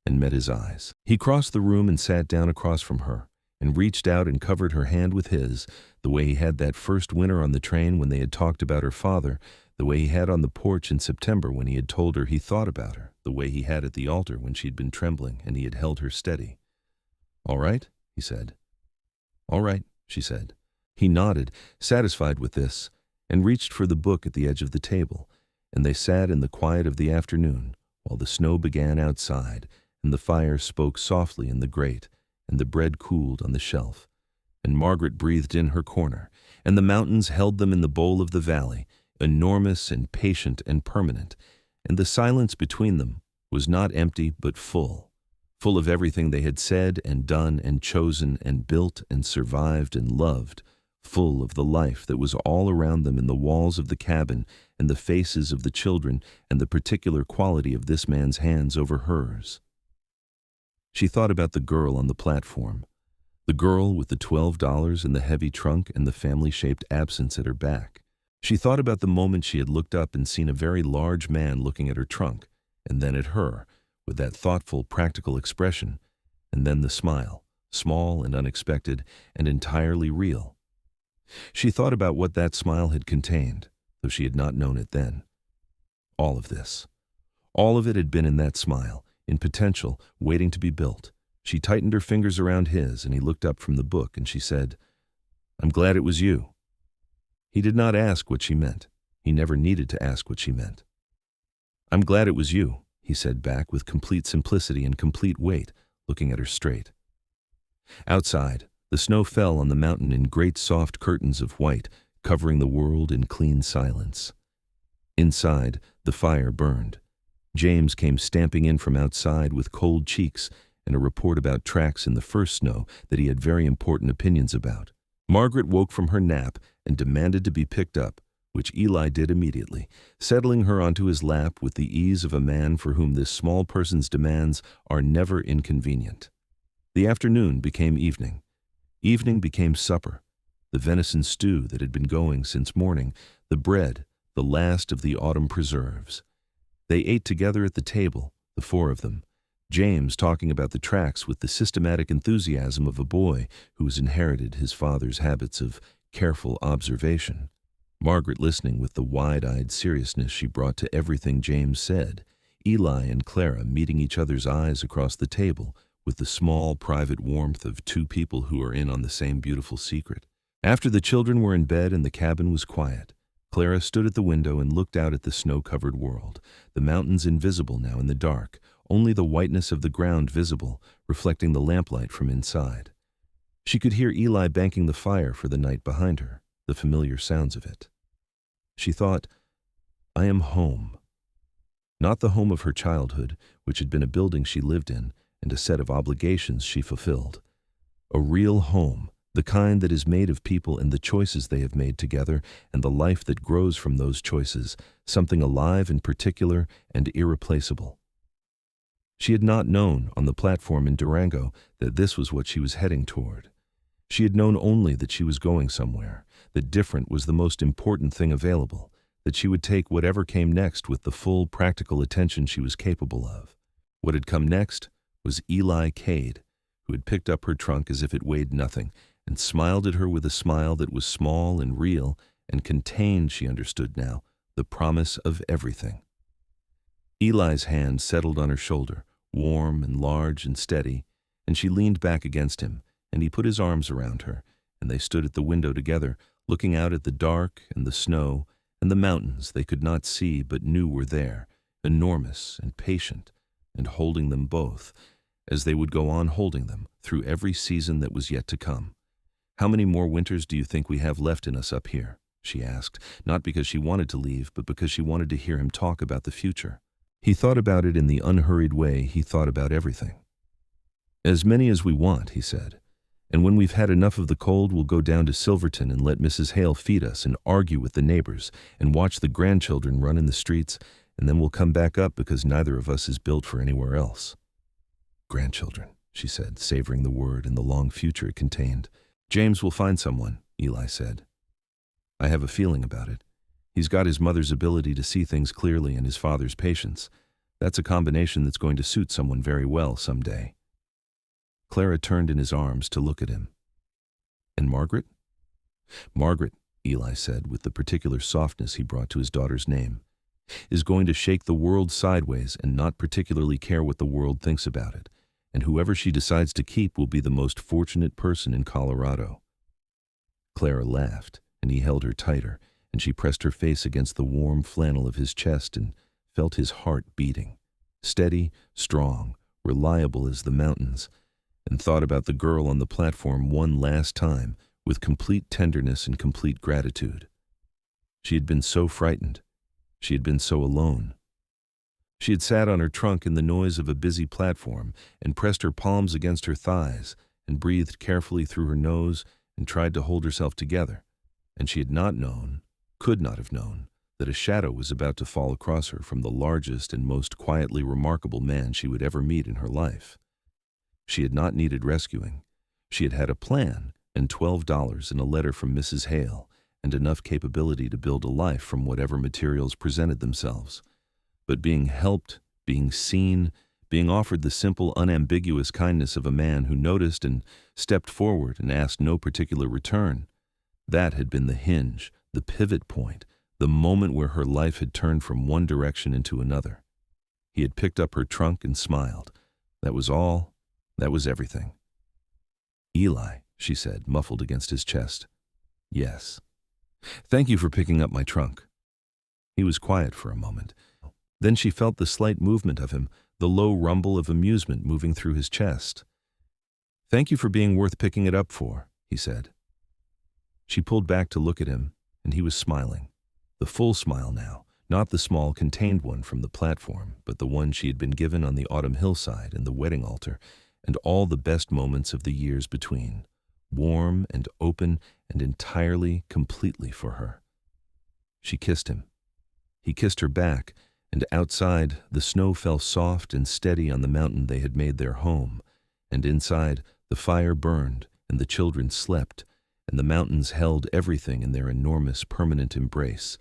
and met his eyes. He crossed the room and sat down across from her, and reached out and covered her hand with his, the way he had that first winter on the train when they had talked about her father, the way he had on the porch in September when he had told her he thought about her, the way he had at the altar when she had been trembling and he had held her steady. "All right," he said. "All right," she said. He nodded, satisfied with this, and reached for the book at the edge of the table, and they sat in the quiet of the afternoon while the snow began outside and the fire spoke softly in the grate and the bread cooled on the shelf, and Margaret breathed in her corner, and the mountains held them in the bowl of the valley, enormous and patient and permanent, and the silence between them was not empty but full of everything they had said and done and chosen and built and survived and loved, full of the life that was all around them in the walls of the cabin and the faces of the children and the particular quality of this man's hands over hers. She thought about the girl on the platform, the girl with the $12 and the heavy trunk and the family-shaped absence at her back. She thought about the moment she had looked up and seen a very large man looking at her trunk, and then at her, with that thoughtful, practical expression, and then the smile, small and unexpected and entirely real. She thought about what that smile had contained, though she had not known it then. All of this. All of it had been in that smile, in potential, waiting to be built. She tightened her fingers around his, and he looked up from the book, and she said, "I'm glad it was you." He did not ask what she meant. He never needed to ask what she meant. "I'm glad it was you," he said back with complete simplicity and complete weight, looking at her straight. Outside, the snow fell on the mountain in great soft curtains of white, covering the world in clean silence. Inside, the fire burned. James came stamping in from outside with cold cheeks and a report about tracks in the first snow that he had very important opinions about. Margaret woke from her nap and demanded to be picked up, which Eli did immediately, settling her onto his lap with the ease of a man for whom this small person's demands are never inconvenient. The afternoon became evening. Evening became supper. The venison stew that had been going since morning, the bread, the last of the autumn preserves. They ate together at the table, the four of them, James talking about the tracks with the systematic enthusiasm of a boy who has inherited his father's habits of careful observation. Margaret listening with the wide-eyed seriousness she brought to everything James said, Eli and Clara meeting each other's eyes across the table with the small, private warmth of two people who are in on the same beautiful secret. After the children were in bed and the cabin was quiet, Clara stood at the window and looked out at the snow-covered world, the mountains invisible now in the dark, only the whiteness of the ground visible, reflecting the lamplight from inside. She could hear Eli banking the fire for the night behind her, the familiar sounds of it. She thought, I am home. Not the home of her childhood, which had been a building she lived in and a set of obligations she fulfilled. A real home, the kind that is made of people and the choices they have made together and the life that grows from those choices, something alive and particular and irreplaceable. She had not known, on the platform in Durango, that this was what she was heading toward. She had known only that she was going somewhere, that different was the most important thing available, that she would take whatever came next with the full practical attention she was capable of. What had come next was Eli Cade, who had picked up her trunk as if it weighed nothing, and smiled at her with a smile that was small and real and contained, she understood now, the promise of everything. Eli's hand settled on her shoulder, warm and large and steady, and she leaned back against him, and he put his arms around her, and they stood at the window together, looking out at the dark and the snow and the mountains they could not see but knew were there, enormous and patient, and holding them both, as they would go on holding them through every season that was yet to come. How many more winters do you think we have left in us up here? She asked, not because she wanted to leave, but because she wanted to hear him talk about the future. He thought about it in the unhurried way he thought about everything. As many as we want, he said, and when we've had enough of the cold, we'll go down to Silverton and let Mrs. Hale feed us and argue with the neighbors and watch the grandchildren run in the streets, and then we'll come back up because neither of us is built for anywhere else. Grandchildren, she said, savoring the word and the long future it contained. James will find someone, Eli said. I have a feeling about it. He's got his mother's ability to see things clearly and his father's patience. That's a combination that's going to suit someone very well someday. Clara turned in his arms to look at him. And Margaret? Margaret, Eli said with the particular softness he brought to his daughter's name, is going to shake the world sideways and not particularly care what the world thinks about it, and whoever she decides to keep will be the most fortunate person in Colorado. Clara laughed, and he held her tighter, and she pressed her face against the warm flannel of his chest and felt his heart beating, steady, strong, reliable as the mountains, and thought about the girl on the platform one last time with complete tenderness and complete gratitude. She had been so frightened. She had been so alone. She had sat on her trunk in the noise of a busy platform and pressed her palms against her thighs and breathed carefully through her nose and tried to hold herself together, and she had not known, could not have known, that a shadow was about to fall across her from the largest and most quietly remarkable man she would ever meet in her life. She had not needed rescuing. She had had a plan and $12 in a letter from Mrs. Hale and enough capability to build a life from whatever materials presented themselves. But being helped, being seen, being offered the simple, unambiguous kindness of a man who noticed and stepped forward and asked no particular return, that had been the hinge, the pivot point, the moment where her life had turned from one direction into another. He had picked up her trunk and smiled. That was all. That was everything. Eli, she said, muffled against his chest. Yes. Thank you for picking up my trunk. He was quiet for a moment. Then she felt the slight movement of him, the low rumble of amusement moving through his chest. "Thank you for being worth picking it up for," he said. She pulled back to look at him, and he was smiling. The full smile now, not the small, contained one from the platform, but the one she had been given on the autumn hillside and the wedding altar, and all the best moments of the years between, warm and open and entirely, completely for her. She kissed him. He kissed her back, and outside the snow fell soft and steady on the mountain they had made their home, and inside the fire burned and the children slept, and the mountains held everything in their enormous permanent embrace,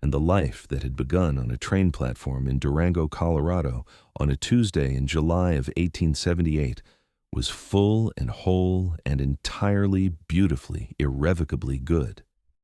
and the life that had begun on a train platform in Durango, Colorado, on a Tuesday in July of 1878, was full and whole and entirely, beautifully, irrevocably good.